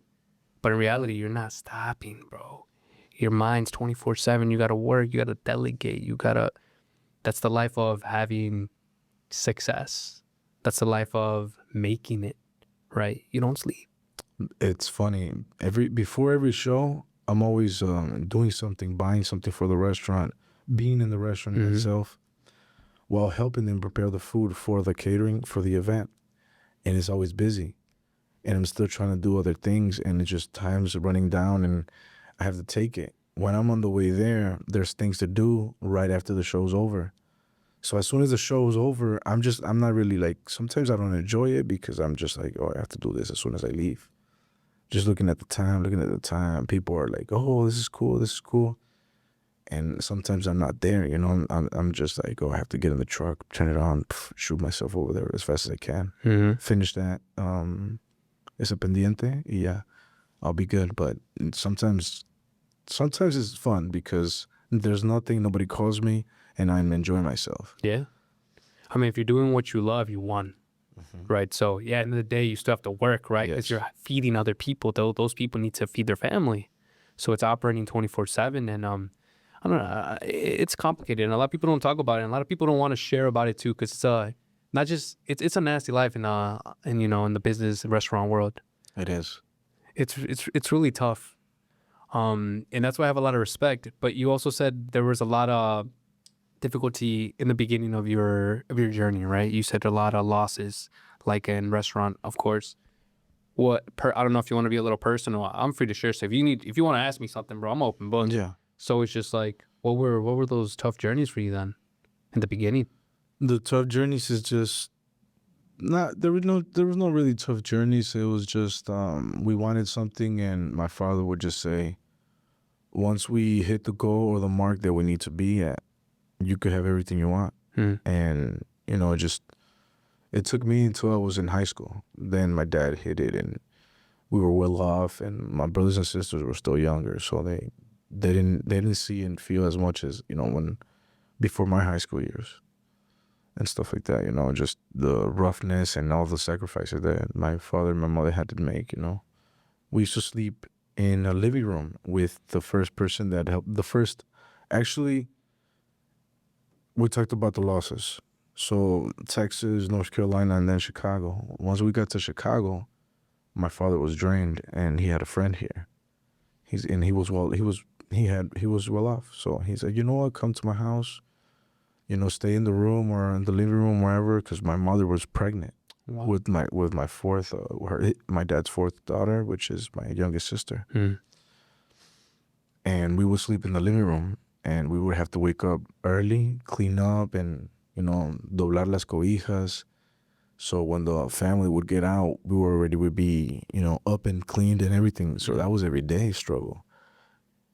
But in reality, you're not stopping, bro. Your mind's 24/7. You got to work. You got to delegate. That's the life of having success. That's the life of making it, right? You don't sleep. It's funny. Before every show, I'm always doing something, buying something for the restaurant, being in the restaurant itself, while helping them prepare the food for the catering for the event. And it's always busy. And I'm still trying to do other things, and it's just time's running down, and I have to take it. When I'm on the way there, there's things to do right after the show's over. So as soon as the show's over, I'm not really like, sometimes I don't enjoy it because I'm just like, oh, I have to do this as soon as I leave. Just looking at the time, people are like, oh, this is cool. And sometimes I'm not there, you know, I'm just like, oh, I have to get in the truck, turn it on, shoot myself over there as fast as I can, finish that. Ese pendiente, y ya, I'll be good. But sometimes it's fun because there's nothing, nobody calls me, and I'm enjoying myself. Yeah. I mean, if you're doing what you love, you won, right? So, yeah, at the end of the day, you still have to work, right? Because you're feeding other people. Those people need to feed their family. So it's operating 24/7. And I don't know, it's complicated. And a lot of people don't talk about it. And a lot of people don't want to share about it, too, because it's not just, it's a nasty life in the business restaurant world. It is. It's really tough. And that's why I have a lot of respect. But you also said there was a lot of difficulty in the beginning of your journey, right? You said a lot of losses, like in restaurant, of course. I don't know if you want to be a little personal. I'm free to share. So if you want to ask me something, bro, I'm open book. Yeah. So it's just like, what were those tough journeys for you then, in the beginning? The tough journeys is just there was no really tough journeys. It was just we wanted something, and my father would just say, once we hit the goal or the mark that we need to be at, you could have everything you want. And you know, it took me until I was in high school. Then my dad hit it, and we were well off, and my brothers and sisters were still younger, so they didn't see and feel as much as, you know, before my high school years and stuff like that. You know, just the roughness and all the sacrifices that my father and my mother had to make. You know, we used to sleep in a living room with the first person that helped. Actually, we talked about the losses. So Texas, North Carolina, and then Chicago. Once we got to Chicago, my father was drained, and he had a friend here. He was well off. So he said, you know what, come to my house, you know, stay in the room or in the living room, wherever, because my mother was pregnant. Wow. with my fourth, my dad's fourth daughter, which is my youngest sister. And we would sleep in the living room, and we would have to wake up early, clean up, and, you know, doblar las cobijas. So when the family would get out, would be, you know, up and cleaned and everything. So that was every day struggle.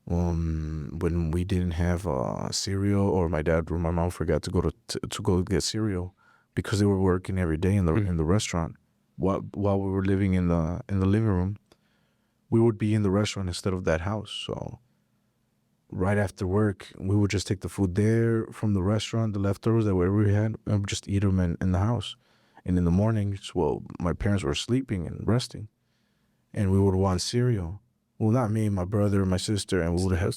When we didn't have cereal, or my dad or my mom forgot to go get cereal because they were working every day in the restaurant, while we were living in the living room, we would be in the restaurant instead of that house. So right after work, we would just take the food there from the restaurant, the leftovers that whatever we had, and just eat them in the house. And in the mornings, well, my parents were sleeping and resting, and we would want cereal. Well, not me, my brother, my sister, and we would have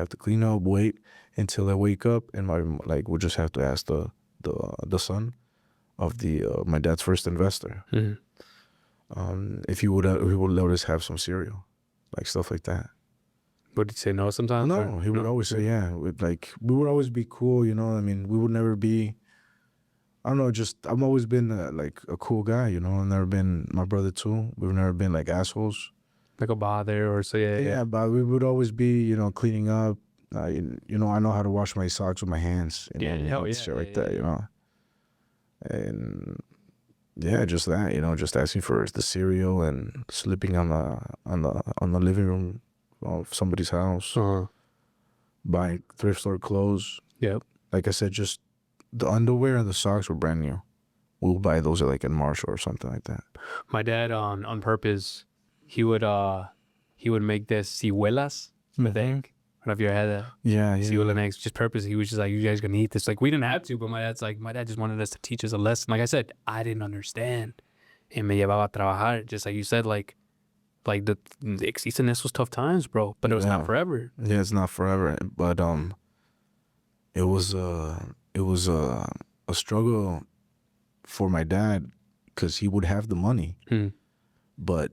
to clean up, wait until they wake up, and we'll just have to ask the son, of the my dad's first investor. If he would let us have some cereal, like stuff like that. Would he say no sometimes? No, he would always say yeah. We would always be cool, you know. I mean, we would never be. I don't know. Just I've always been like a cool guy, you know. I've never been my brother too. We've never been like assholes. Like a bother or so, yeah. Yeah, but we would always be, you know, cleaning up. You know, I know how to wash my socks with my hands. You know, Hell yeah, shit like that. You know, and yeah, just that. You know, just asking for the cereal and sleeping on the living room of somebody's house. Buying thrift store clothes. Yep. Like I said, just the underwear and the socks were brand new. We'll buy those at like in Marshall or something like that. My dad on purpose, he would make this cihuelas, I think. I don't know if you ever had that. Yeah, Cihuela eggs, just purpose. He was just like, you guys gonna eat this. Like, we didn't have to, but my dad just wanted us to teach us a lesson. Like I said, I didn't understand. And me llevaba a trabajar, just like you said, like existen esos tough times, bro. But it was not forever. Yeah, it's not forever. But it was a struggle for my dad because he would have the money, but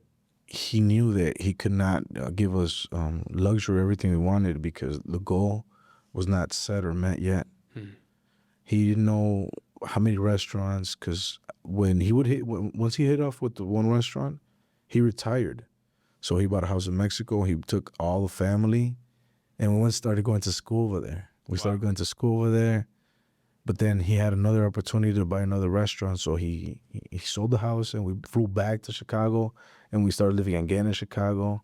he knew that he could not give us luxury, everything we wanted, because the goal was not set or met yet. He didn't know how many restaurants, because when he would once he hit off with the one restaurant, he retired. So he bought a house in Mexico. He took all the family, and we started going to school over there. We started going to school over there. But then he had another opportunity to buy another restaurant, so he sold the house, and we flew back to Chicago, and we started living again in Chicago.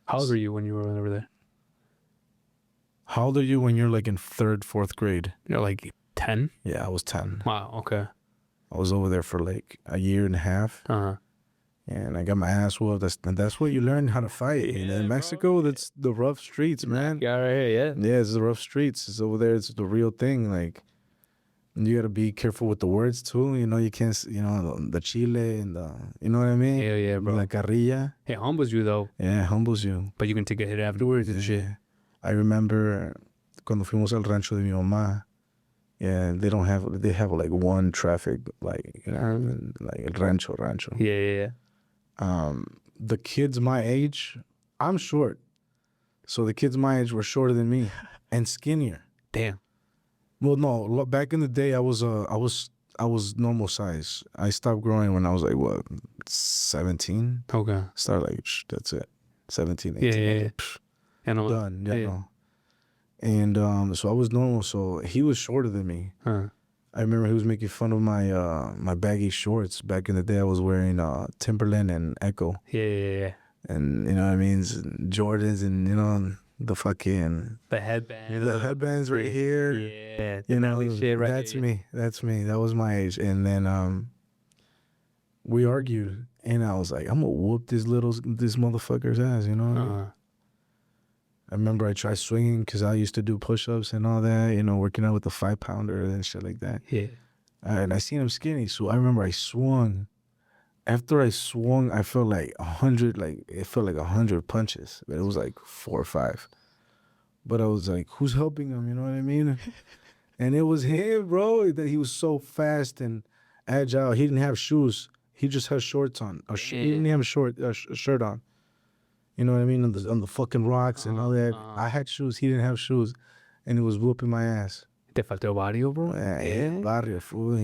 How old were you when you were over there? How old are you when you're like in third, fourth grade? You're like 10? Yeah, I was 10. Wow, okay. I was over there for like a year and a half, and I got my ass whooped. That's where you learn how to fight. Yeah, in Mexico, bro. that's the rough streets, man. Yeah, right here, yeah. Yeah, it's the rough streets. It's over there. It's the real thing. Like, you gotta be careful with the words too. You know, you can't. You know, the chile and the. You know what I mean? Hell yeah, bro. La carrilla. It humbles you though. Yeah, it humbles you. But you can take a hit afterwards and shit. I remember cuando fuimos al rancho de mi mamá. Yeah, they have like one traffic, like, you know, like rancho. Yeah. The kids my age, I'm short, so the kids my age were shorter than me and skinnier. Damn. Well, no, back in the day, I was normal size. I stopped growing when I was like, what, 17? Okay. Started like, that's it, 17, 18. Yeah. Done, yeah. No. And so I was normal, so he was shorter than me. I remember he was making fun of my baggy shorts. Back in the day, I was wearing Timberland and Echo. Yeah. And, you know what I mean, Jordans, and, you know, the fucking... The headband. The headbands right here. Yeah. You know, shit right that's here. me. That's me. That was my age. And then we argued, and I was like, I'm gonna whoop this motherfucker's ass, you know what I mean? I remember I tried swinging because I used to do push-ups and all that, you know, working out with the 5-pounder and shit like that. Yeah. And I seen him skinny, so I remember I swung. After I swung, I felt like 100, like it felt like 100 punches, but it was like 4 or 5. But I was like, who's helping him? You know what I mean? And it was him, bro. That he was so fast and agile. He didn't have shoes. He just had shorts on. He didn't have a shirt on. You know what I mean? On the fucking rocks and all that. I had shoes. He didn't have shoes, and he was whooping my ass. Te faltó barrio, bro? Yeah. Barrio, fool.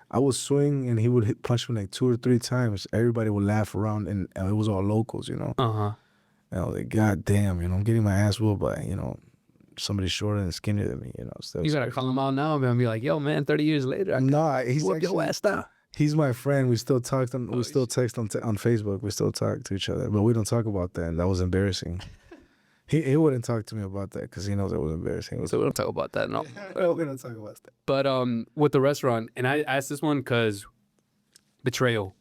I would swing, and he would punch me like 2 or 3 times. Everybody would laugh around, and it was all locals, you know? And I was like, God damn, you know, I'm getting my ass whooped by, you know, somebody shorter and skinnier than me, you know? So You gotta call him out now, man. Be like, yo, man, 30 years later, Nah, he's whoop your ass down. He's my friend. We still talk on text on Facebook. We still talk to each other, but we don't talk about that. And that was embarrassing. He wouldn't talk to me about that because he knows it was embarrassing. So we don't talk about that, no. We don't talk about that. But with the restaurant, and I asked this one because Betrayal,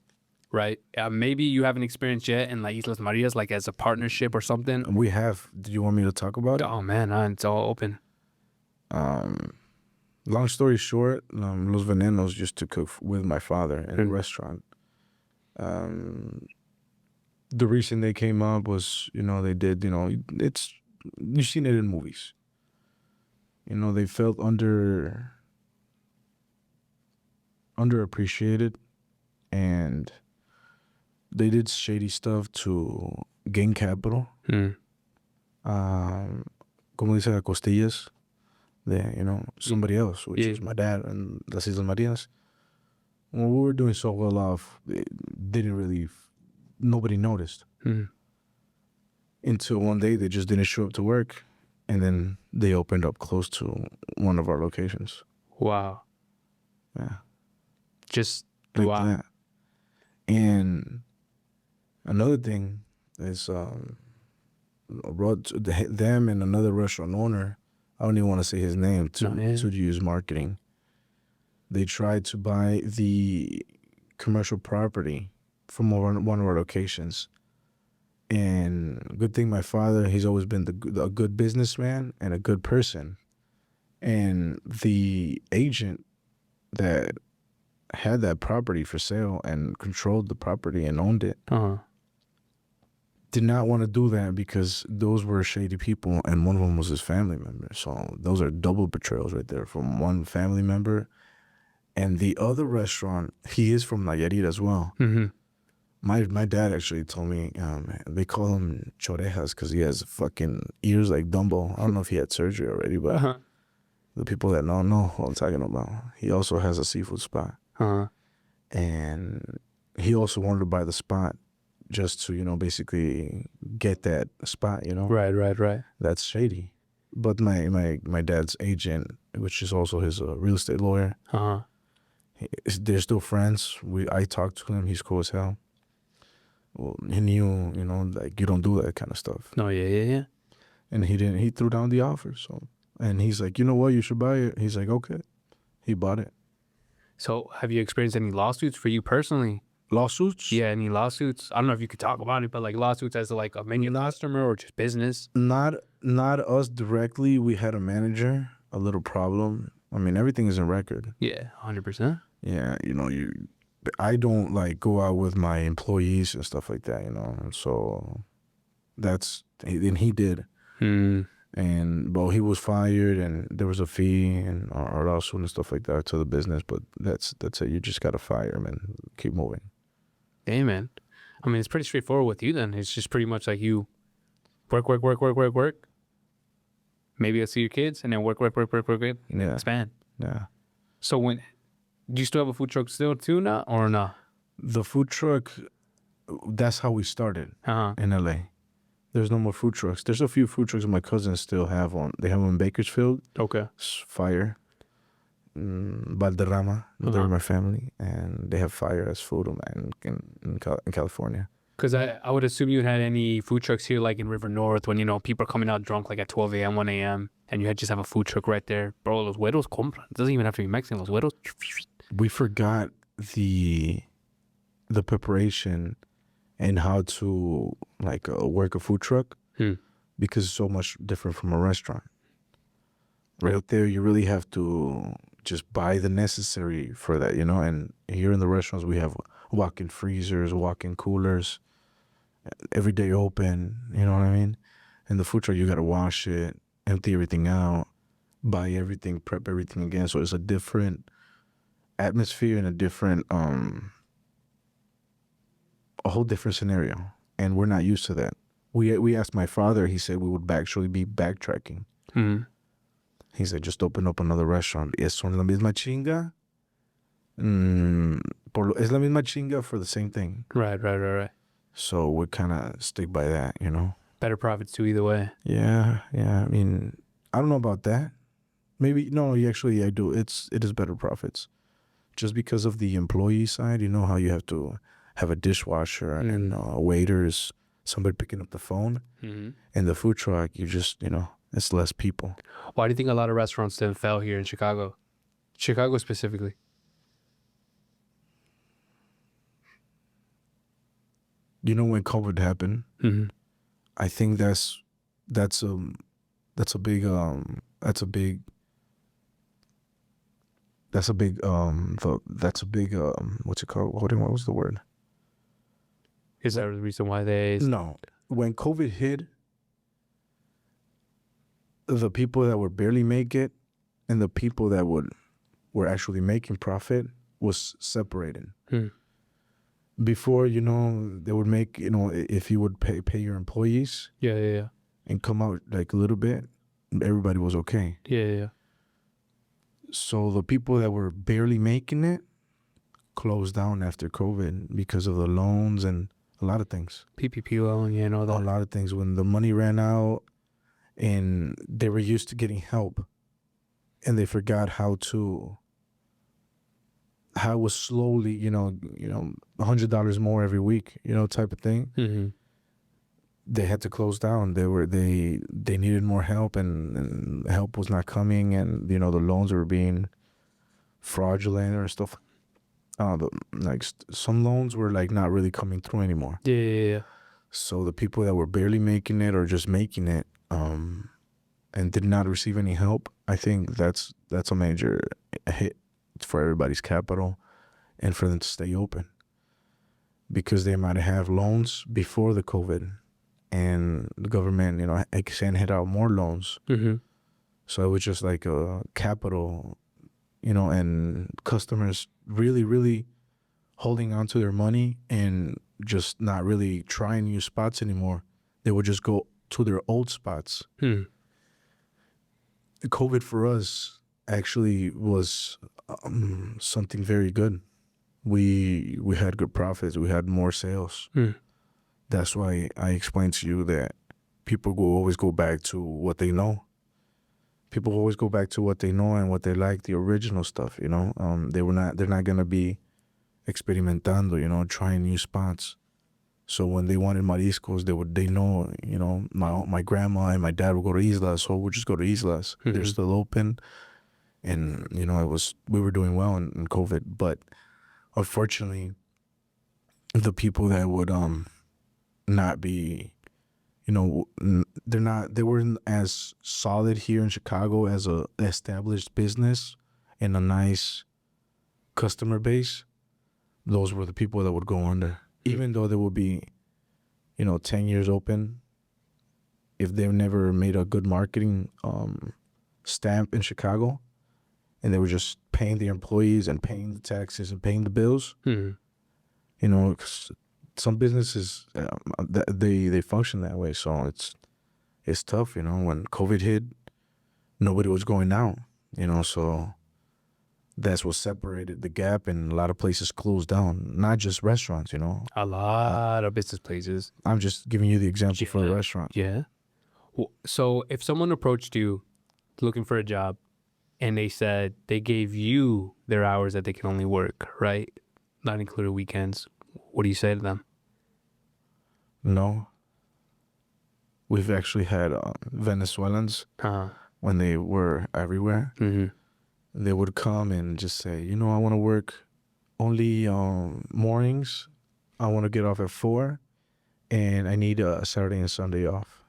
right? Maybe you haven't experienced yet in like Islas Marias, like as a partnership or something. We have. Do you want me to talk about it? Oh man, it's all open. Long story short, Los Venenos used to cook with my father in a restaurant. The reason they came up was, you know, they did, you know, you've seen it in movies. You know, they felt under underappreciated, and they did shady stuff to gain capital. Como dice la costillas, de, somebody else, which was my dad and las Islas Marias. When we were doing so well off, it didn't really, nobody noticed. Until one day they just didn't show up to work, and then they opened up close to one of our locations. Wow. Yeah. Just Like wow. that. And another thing is them and another restaurant owner, I don't even want to say his name, to use marketing. They tried to buy the commercial property from one of our locations. And good thing my father, he's always been a good businessman and a good person. And the agent that had that property for sale and controlled the property and owned it did not want to do that because those were shady people, and one of them was his family member. So those are double betrayals right there from one family member. And the other restaurant, he is from Nayarit as well. My dad actually told me they call him chorejas because he has fucking ears like Dumbo. I don't know if he had surgery already, but the people that know what I'm talking about. He also has a seafood spot. And he also wanted to buy the spot just to, basically get that spot, Right. That's shady. But my dad's agent, which is also his real estate lawyer, they're still friends. I talked to him. He's cool as hell. Well, he knew, like, you don't do that kind of stuff. No, yeah. And he threw down the offer. So, and he's like, you know what, you should buy it. He's like, okay. He bought it. So have you experienced any lawsuits for you personally? Lawsuits? Yeah, any lawsuits? I don't know if you could talk about it, but like lawsuits as like a menu customer or just business? Not us directly. We had a manager, a little problem. I mean, everything is in record. Yeah, 100%. Yeah, I don't like go out with my employees and stuff like that, and so and he did. But he was fired, and there was a fee and our lawsuit and stuff like that to the business. But that's it. You just gotta fire him and keep moving. Hey, man. I mean, it's pretty straightforward with you then. It's just pretty much like you work. Maybe you'll see your kids and then work. Yeah. Expand. Yeah. So do you still have a food truck still too now or no? The food truck, that's how we started in LA. There's no more food trucks. There's a few food trucks my cousins still have They have them in Bakersfield. Okay. Fire. Valderrama. They're my family. And they have Fire as food in California. Because I would assume you had any food trucks here like in River North when, people are coming out drunk like at 12 a.m., 1 a.m. and you had just have a food truck right there. Bro, los güeros compran. It doesn't even have to be Mexican. Los güeros. We forgot the preparation and how to work a food truck because it's so much different from a restaurant. Right there, you really have to just buy the necessary for that, and here in the restaurants we have walk-in freezers, walk-in coolers, every day open, you know what I mean? And the food truck, you got to wash it, empty everything out, buy everything, prep everything again. So it's a different atmosphere and a different a whole different scenario, and we're not used to that. We asked my father. He said we would actually be backtracking. He said just open up another restaurant. Es la misma chinga. Es la misma chinga for the same thing. Right. So we kind of stick by that, Better profits too either way. Yeah. I mean, I don't know about that. Maybe no. Actually, I do. It is better profits, just because of the employee side. You know how you have to have a dishwasher and waiters, somebody picking up the phone. And the food truck, you just, it's less people. Why do you think a lot of restaurants then fell here in Chicago? Chicago specifically. When COVID happened, I think that's a big what's it called? What was the word? Is that the reason why they... No. When COVID hit, the people that would barely make it and the people that were actually making profit was separated. Hmm. Before, you know, they would make, you know, if you would pay your employees Yeah. and come out like a little bit, everybody was okay. Yeah. So the people that were barely making it closed down after COVID because of the loans and a lot of things. PPP loan, yeah, and all A that. lot of things. When the money ran out and they were used to getting help and they forgot how it was slowly, $100 more every week, type of thing. Mm-hmm. They had to close down. They needed more help, and help was not coming, and the loans were being fraudulent or stuff. Some loans were like not really coming through anymore. Yeah. So the people that were barely making it or just making it, and did not receive any help, I think that's a major hit for everybody's capital and for them to stay open, because they might have loans before the COVID, and the government, hand out more loans. Mm-hmm. So it was just like a capital, and customers really, really holding on to their money and just not really trying new spots anymore. They would just go to their old spots. COVID for us actually was something very good. We had good profits. We had more sales. That's why I explained to you that people will always go back to what they know. People always go back to what they know and what they like, the original stuff. They're not gonna be experimentando, trying new spots. So when they wanted mariscos, they know, my grandma and my dad would go to Islas, so we'll just go to Islas. Mm-hmm. They're still open, and we were doing well in COVID. But unfortunately, the people that would not be, they weren't as solid here in Chicago as a established business and a nice customer base. Those were the people that would go under. Even though they would be, 10 years open, if they've never made a good marketing stamp in Chicago, and they were just paying the employees and paying the taxes and paying the bills, 'cause some businesses, they function that way. So it's tough, when COVID hit, nobody was going out, so that's what separated the gap, and a lot of places closed down, not just restaurants, A lot of business places. I'm just giving you the example for a restaurant. Yeah. Well, so if someone approached you looking for a job and they said they gave you their hours that they can only work, right? Not included weekends, what do you say to them? No. We've actually had Venezuelans, when they were everywhere, they would come and just say, I want to work only mornings. I want to get off at 4, and I need a Saturday and Sunday off.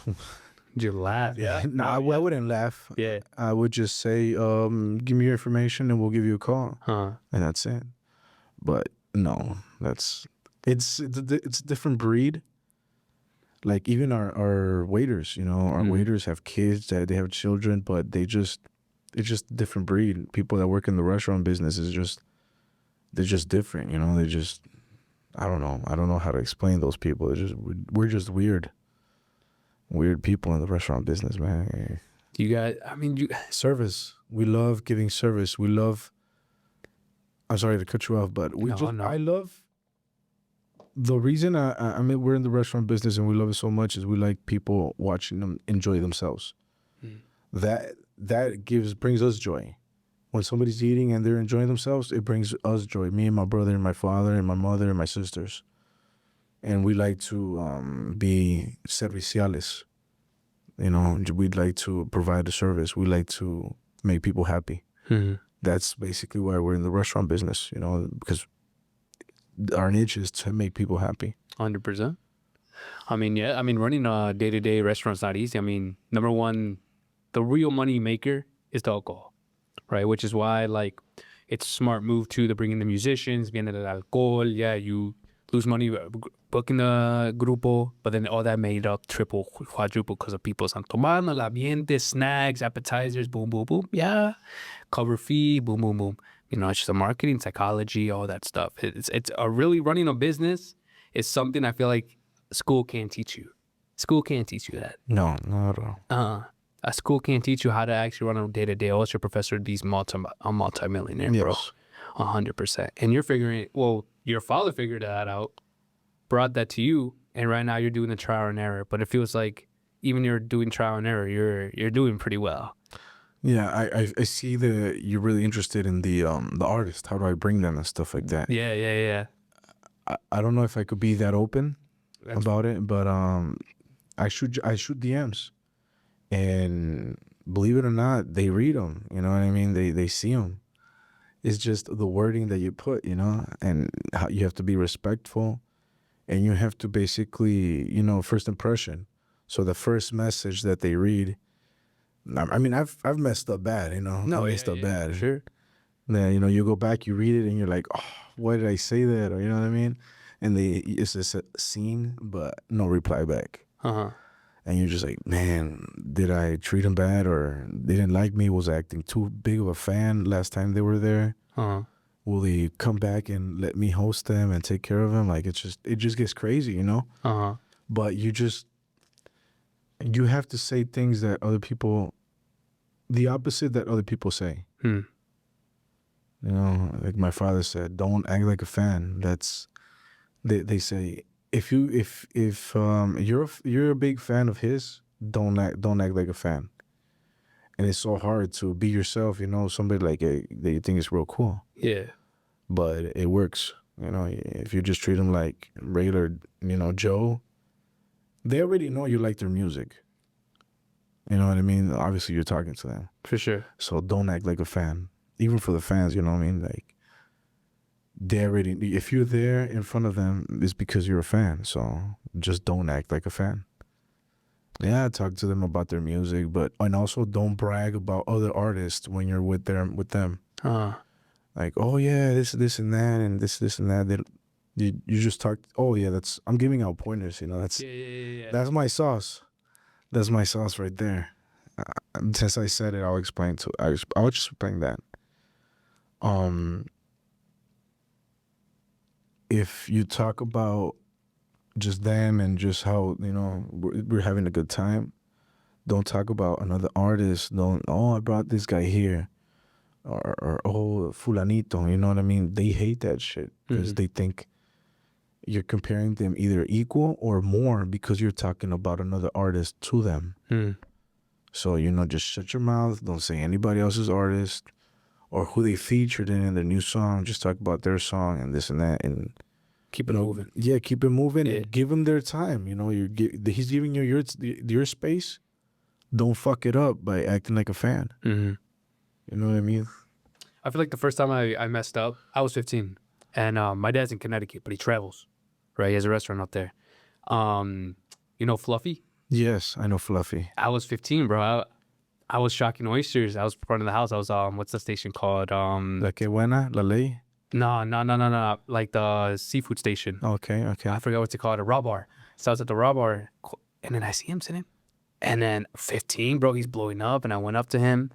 Did you laugh? Yeah. No, I wouldn't laugh. Yeah. I would just say, give me your information and we'll give you a call. And that's it. But no, it's a different breed. Like even our waiters, our waiters have kids, they have children, but it's just a different breed. People that work in the restaurant business they're just different, they just, I don't know how to explain those people. We're just weird people in the restaurant business, man. You guys, Service. We love giving service. I'm sorry to cut you off, but I love, the reason we're in the restaurant business and we love it so much is we like people watching them enjoy themselves. That brings us joy. When somebody's eating and they're enjoying themselves, it brings us joy. Me and my brother and my father and my mother and my sisters. And we like to be serviciales. We'd like to provide a service. We like to make people happy. That's basically why we're in the restaurant business, because our niche is to make people happy. 100%. Running a day-to-day restaurant's not easy. Number one, the real money maker is the alcohol, right? Which is why, it's a smart move, too, to bring in the musicians, viene el alcohol. Yeah, you lose money booking the grupo, but then all that made up triple, quadruple because of people están tomando, el ambiente, snacks, appetizers, boom, boom, boom. Yeah. Cover fee, boom, boom, boom. You know, it's just a marketing, psychology, all that stuff. It's a really running a business is something I feel like school can't teach you. School can't teach you that. No, not at all. A school can't teach you how to actually run a day-to-day. Unless your professor is a multi-millionaire, bro. Yes. 100%. And you're figuring, well, your father figured that out, brought that to you, and right now you're doing the trial and error. But it feels like even you're doing trial and error, you're doing pretty well. Yeah, I see that you're really interested in the artist. How do I bring them and stuff like that? Yeah. I don't know if I could be that open about it, but I shoot DMs, and believe it or not, they read them. You know what I mean? They see them. It's just the wording that you put, you know, and how you have to be respectful, and you have to basically, you know, first impression. So the first message that they read, I mean, I've messed up bad, you know. No, I messed up bad. Sure. Then, you know, you go back, you read it, and you're like, oh, why did I say that? Or, you know what I mean? And it's just a scene, but no reply back. And you're just like, man, did I treat them bad, or they didn't like me? Was I acting too big of a fan last time they were there? Will they come back and let me host them and take care of them? Like, it just gets crazy, you know? But you have to say things that other people, the opposite that other people say. You know, like my father said, don't act like a fan. They say, if you're a big fan of his, don't act like a fan. And it's so hard to be yourself, you know, somebody like that you think is real cool. Yeah. But it works, you know. If you just treat them like regular, you know, Joe, they already know you like their music. You know what I mean? Obviously, you're talking to them. For sure. So don't act like a fan. Even for the fans, you know what I mean? Like, they already, if you're there in front of them, it's because you're a fan. So just don't act like a fan. Yeah, talk to them about their music, and also don't brag about other artists when you're with them. Like, oh yeah, this and that, and this and that. You just talk. Oh yeah, I'm giving out pointers. You know, that's my sauce. That's my sauce right there. Since I said it, I'll explain I'll just explain that. If you talk about just them and just how, you know, we're having a good time, don't talk about another artist. Don't, oh, I brought this guy here, or oh, fulanito. You know what I mean? They hate that shit because they think you're comparing them either equal or more because you're talking about another artist to them. So, you know, just shut your mouth. Don't say anybody else's artist or who they featured in their new song. Just talk about their song and this and that, and keep it moving. Yeah, keep it moving. Yeah. And give them their time. You know, he's giving you your space. Don't fuck it up by acting like a fan. You know what I mean? I feel like the first time I messed up, I was 15, and my dad's in Connecticut, but he travels. Right, he has a restaurant out there. You know Fluffy? Yes, I know Fluffy. I was 15, bro. I was shocking oysters. I was in front of the house. I was what's the station called? La Que Buena, La Ley. No. Like the seafood station. Okay. I forgot what's it called. A raw bar. So I was at the raw bar, and then I see him sitting. And then 15, bro, he's blowing up, and I went up to him,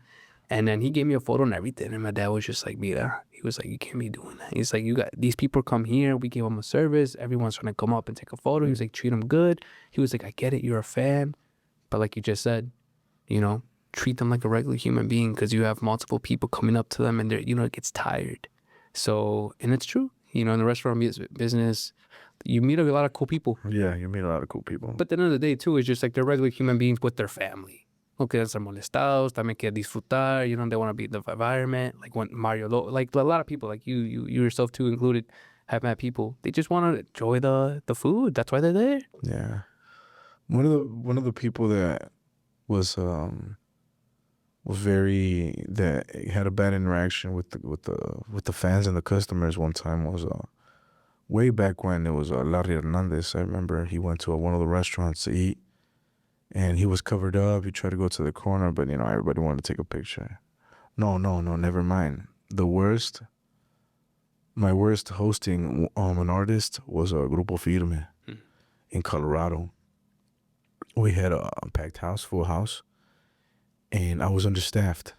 and then he gave me a photo and everything. And my dad was just like, "Mira," he was like, "You can't be doing that." He's like, "You got these people come here. We give them a service. Everyone's trying to come up and take a photo." He was like, "Treat them good." He was like, "I get it. You're a fan, but like you just said, you know, treat them like a regular human being because you have multiple people coming up to them, and you know, it gets tired." So, and it's true. You know, in the restaurant business, you meet a lot of cool people. Yeah, you meet a lot of cool people. But at the end of the day, too, it's just like they're regular human beings with their family. No quieren ser molestados, también quieren disfrutar, you know, they want to be in the environment. Like when like a lot of people, like you yourself too included, have met people. They just want to enjoy the food. That's why they're there. Yeah. One of the people that was that had a bad interaction with the fans and the customers one time was way back when. It was Larry Hernandez. I remember he went to one of the restaurants to eat, and he was covered up. He tried to go to the corner, but you know, everybody wanted to take a picture. No, never mind. The worst My worst hosting an artist was a Grupo Firme in Colorado. We had a packed house, full house, and I was understaffed.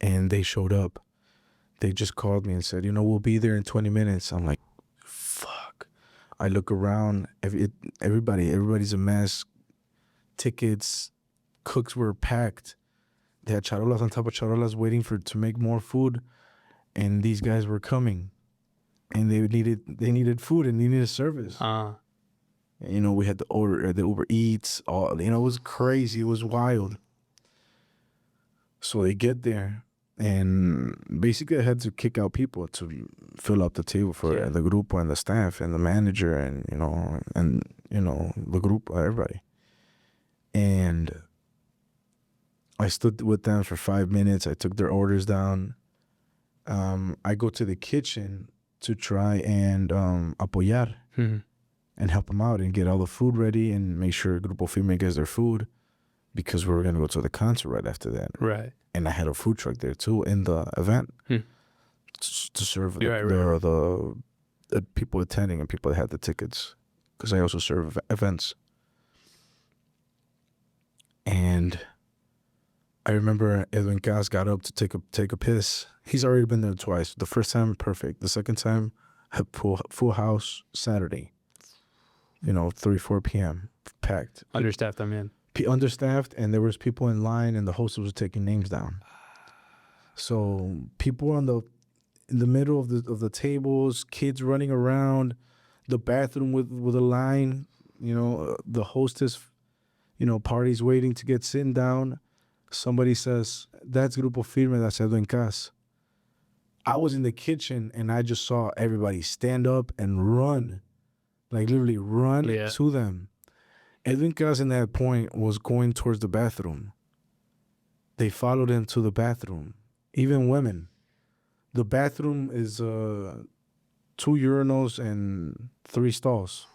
And they showed up. They just called me and said, we'll be there in 20 minutes. I'm like, fuck. I look around. Everybody's a mess. Tickets, cooks were packed. They had charolas on top of charolas waiting to make more food. And these guys were coming. And they needed food and they needed service. And, we had to order the Uber Eats. It was crazy. It was wild. So they get there, and basically I had to kick out people to fill up the table for the grupo and the staff and the manager and the group, everybody. And I stood with them for 5 minutes. I took their orders down. I go to the kitchen to try and apoyar and help them out and get all the food ready and make sure Grupo Firme gets their food, because we were going to go to the concert right after that. Right. And I had a food truck there too in the event to serve the people attending and people that had the tickets, because I also serve events. And I remember Edwin Cas got up to take a piss. He's already been there twice. The first time, perfect. The second time, full house Saturday. 3-4 p.m. packed. Understaffed, I'm in. Understaffed, and there was people in line, and the hostess was taking names down. So people were in the middle of the tables, kids running around, the bathroom with a line. The hostess, parties waiting to get sitting down. Somebody says, "That's Grupo Firme, that's Edwin Cas." I was in the kitchen and I just saw everybody stand up and run, like literally run to them. Edwin Cas in that point was going towards the bathroom. They followed him to the bathroom. Even women. The bathroom is 2 urinals and 3 stalls.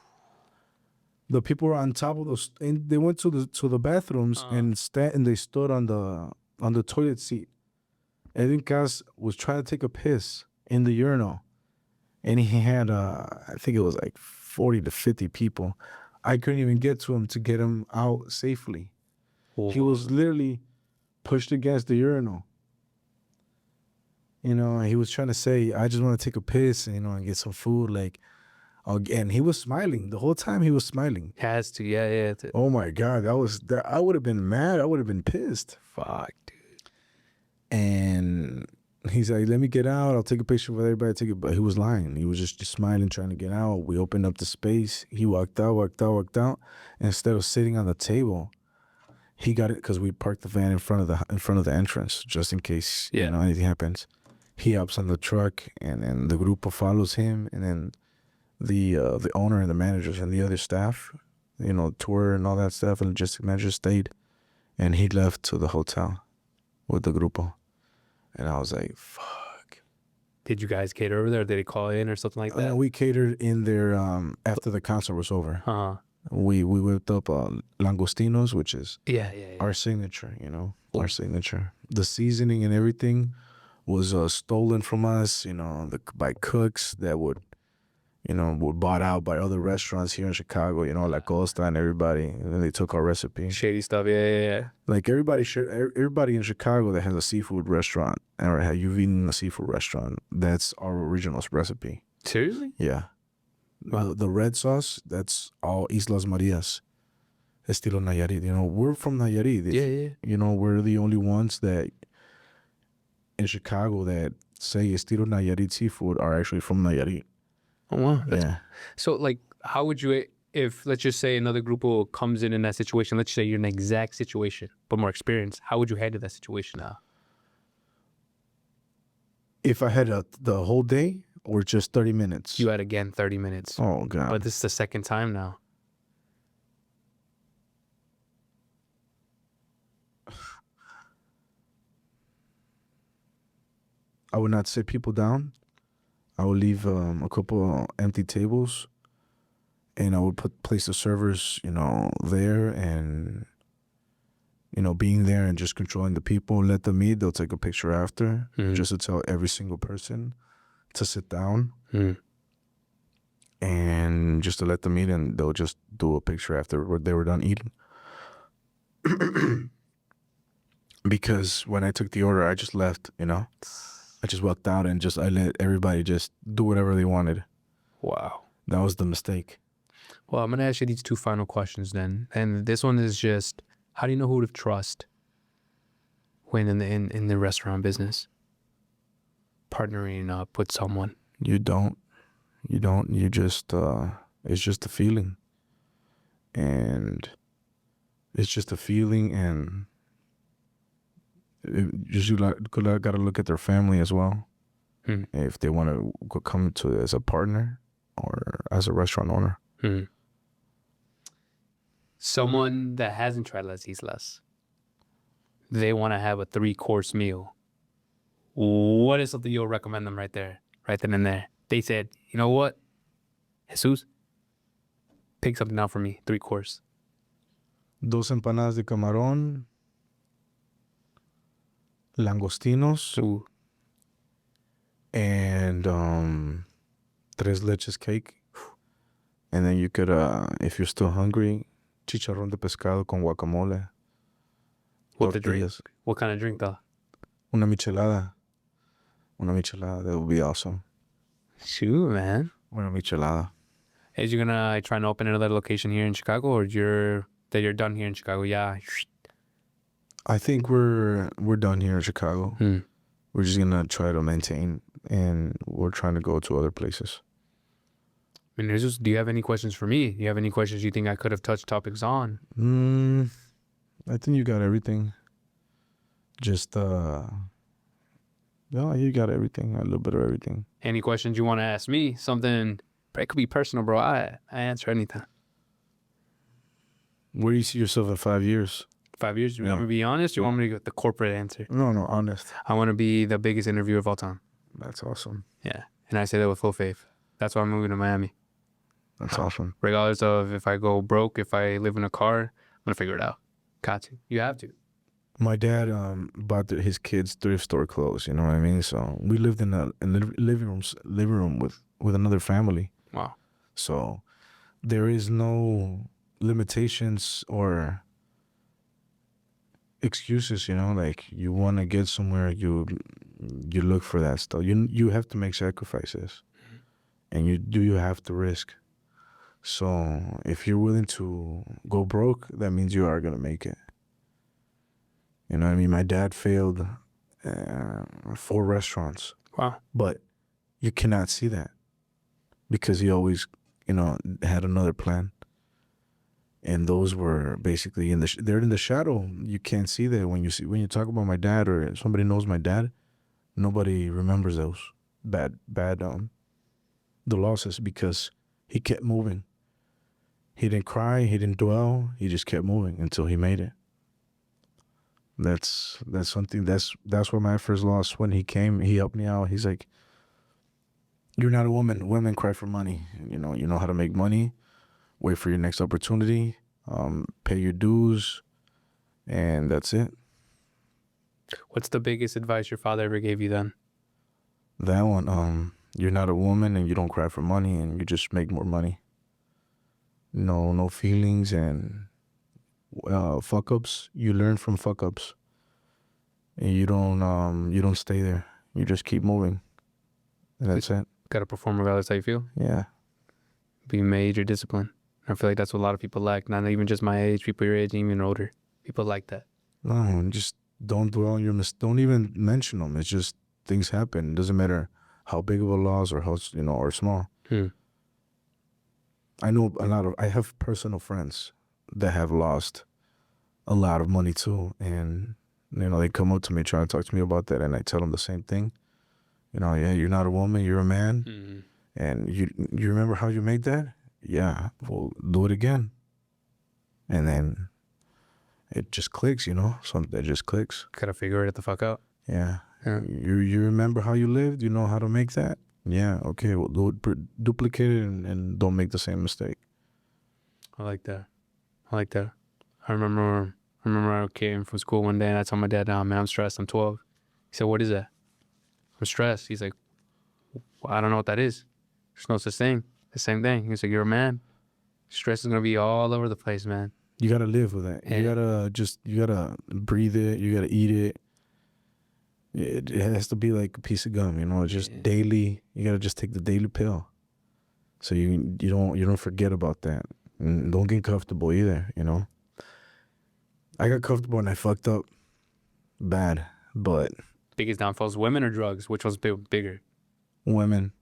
The people were on top of those, and they went to the bathrooms and they stood on the toilet seat. Edwin Cas was trying to take a piss in the urinal, and he had I think it was like 40 to 50 people. I couldn't even get to him to get him out safely. Oh. He was literally pushed against the urinal. He was trying to say, "I just want to take a piss, and get some food." And he was smiling the whole time. He was smiling. Has to, yeah. Oh my God, I would have been mad. I would have been pissed. Fuck, dude. And he's like, "Let me get out. I'll take a picture with everybody." But he was lying. He was just smiling, trying to get out. We opened up the space. He walked out. And instead of sitting on the table, he got it, because we parked the van in front of the entrance just in case anything happens. He hops on the truck, and then the grupo follows him, and then the owner and the managers and the other staff, tour and all that stuff, and logistic manager stayed, and he left to the hotel with the grupo. And I was like, fuck. Did you guys cater over there? Did they call in or something like that? We catered in there after the concert was over. We whipped up langostinos, which is our signature, our signature. The seasoning and everything was stolen from us, by cooks that were bought out by other restaurants here in Chicago, La Costa and everybody. And then they took our recipe. Shady stuff, yeah. Like everybody in Chicago that has a seafood restaurant, or you've eaten a seafood restaurant, that's our original recipe. Seriously? Yeah. Wow. The red sauce, that's all Islas Marias, estilo Nayarit. We're from Nayarit. Yeah. We're the only ones that in Chicago that say estilo Nayarit seafood are actually from Nayarit. Oh, wow. Yeah. So, how would you, if, let's just say, another group comes in that situation, let's say you're in the exact situation, but more experience, how would you handle that situation now? If I had the whole day or just 30 minutes? You had, again, 30 minutes. Oh, God. But this is the second time now. I would not sit people down. I would leave a couple empty tables, and I would place the servers, there, and, being there and just controlling the people. Let them eat. They'll take a picture after, just to tell every single person to sit down Hmm. and just to let them eat, and they'll just do a picture after they were done eating. Because when I took the order, I just left, I just walked out and I let everybody just do whatever they wanted. Wow. That was the mistake. Well, I'm going to ask you these two final questions then. And this one is just, how do you know who to trust when in the restaurant business? Partnering up with someone. You don't. You just, it's just a feeling. And it's just a feeling, and you gotta look at their family as well. Hmm. If they want to come to as a partner or as a restaurant owner. Hmm. Someone that hasn't tried Las Islas, they want to have a 3-course meal. What is something you'll recommend them right there, right then and there? They said, you know what, Jesus, pick something out for me, 3-course. 2 empanadas de camarón, langostinos, Ooh. and 3 leches cake. And then you could, if you're still hungry, chicharrón de pescado con guacamole. What the drink? Tortillas. What kind of drink though? Una michelada. That would be awesome. Shoot, man. Una michelada. Is you gonna try and open another location here in Chicago, or you're done here in Chicago? Yeah. I think we're done here in Chicago. Hmm. We're just gonna try to maintain, and we're trying to go to other places. I mean, do you have any questions for me? Do you have any questions you think I could have touched topics on? I think you got everything. Just no, you got everything. A little bit of everything. Any questions you want to ask me? Something, it could be personal, bro. I answer anything. Where do you see yourself in 5 years? 5 years? You Yeah. want me to be honest? You want me to get the corporate answer? No, honest. I want to be the biggest interviewer of all time. That's awesome. Yeah. And I say that with full faith. That's why I'm moving to Miami. That's awesome. Regardless of if I go broke, if I live in a car, I'm going to figure it out. Got to. You have to. My dad bought his kids thrift store clothes. You know what I mean? So we lived in a living room with another family. Wow. So there is no limitations or excuses. Like you want to get somewhere, you look for that stuff. You have to make sacrifices, and you have to risk. So if you're willing to go broke, that means you are gonna make it. You know what I mean? My dad failed 4 restaurants. Wow. But you cannot see that because he always, had another plan. And those were basically they're in the shadow. You can't see that when you talk about my dad, or somebody knows my dad, nobody remembers those bad the losses, because he kept moving. He didn't cry, he didn't dwell, he just kept moving until he made it. That's something. That's where my first loss, when he came, he helped me out. He's like, "You're not a woman. Women cry for money. You know how to make money. Wait for your next opportunity. Pay your dues, and that's it." What's the biggest advice your father ever gave you then? That one. You're not a woman, and you don't cry for money, and you just make more money. No feelings, and fuck ups. You learn from fuck ups, and you don't stay there. You just keep moving, and that's it. Got to perform regardless how you feel. Yeah. Be major discipline. I feel like that's what a lot of people lack. Not even just my age, people your age, even older. People like that. No, just don't dwell on your don't even mention them. It's just things happen. It doesn't matter how big of a loss or how or small. I know I have personal friends that have lost a lot of money too, and they come up to me trying to talk to me about that, and I tell them the same thing. Yeah, you're not a woman, you're a man. Mm-hmm. And you remember how you made that? Yeah, well, do it again. And then it just clicks, something that just clicks. Gotta figure it the fuck out. Yeah. You remember how you lived? You know how to make that? Yeah, okay, well, duplicate it and don't make the same mistake. I like that. I remember I came from school one day and I told my dad, "Man, I'm stressed. I'm 12. He said, "What is that?" "I'm stressed." He's like, Well, I don't know what that is. There's no such thing. The same thing. He's like, you're a man. Stress is gonna be all over the place, man. You gotta live with it. You gotta breathe it. You gotta eat it. It has to be like a piece of gum, you know. Just daily. You gotta just take the daily pill, so you don't forget about that, and don't get comfortable either. You know. I got comfortable and I fucked up bad, but Biggest downfalls: women or drugs? Which one's bigger? women,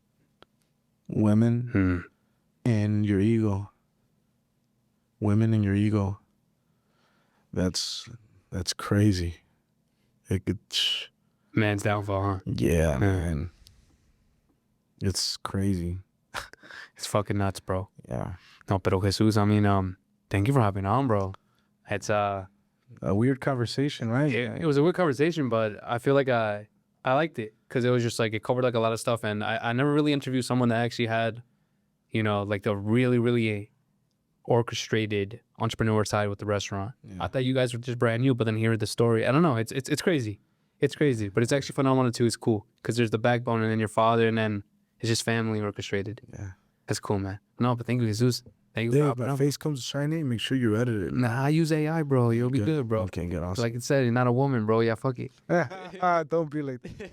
and your ego. Women and your ego. That's crazy. It could. Man's downfall, huh? Yeah, man. It's crazy. It's fucking nuts, bro. Yeah. No, pero Jesus, I mean, thank you for hopping on, bro. It's A weird conversation, right? it was a weird conversation, but I feel like I liked it because it was just like it covered like a lot of stuff, and I never really interviewed someone that actually had, you know, like the really orchestrated entrepreneur side with the restaurant. Yeah. I thought you guys were just brand new, but then hearing the story, I don't know, it's crazy. It's crazy, but it's actually phenomenal too. It's cool because there's the backbone and then your father, and then it's just family orchestrated. Yeah. That's cool, man. No, but thank you, Jesus. Thank you. Yeah, if my face comes shiny, make sure you edit it. Nah, I use AI, bro. You'll be good, bro. Okay, good. Awesome. Like it said, you're not a woman, bro. Yeah, fuck it. Don't be like that.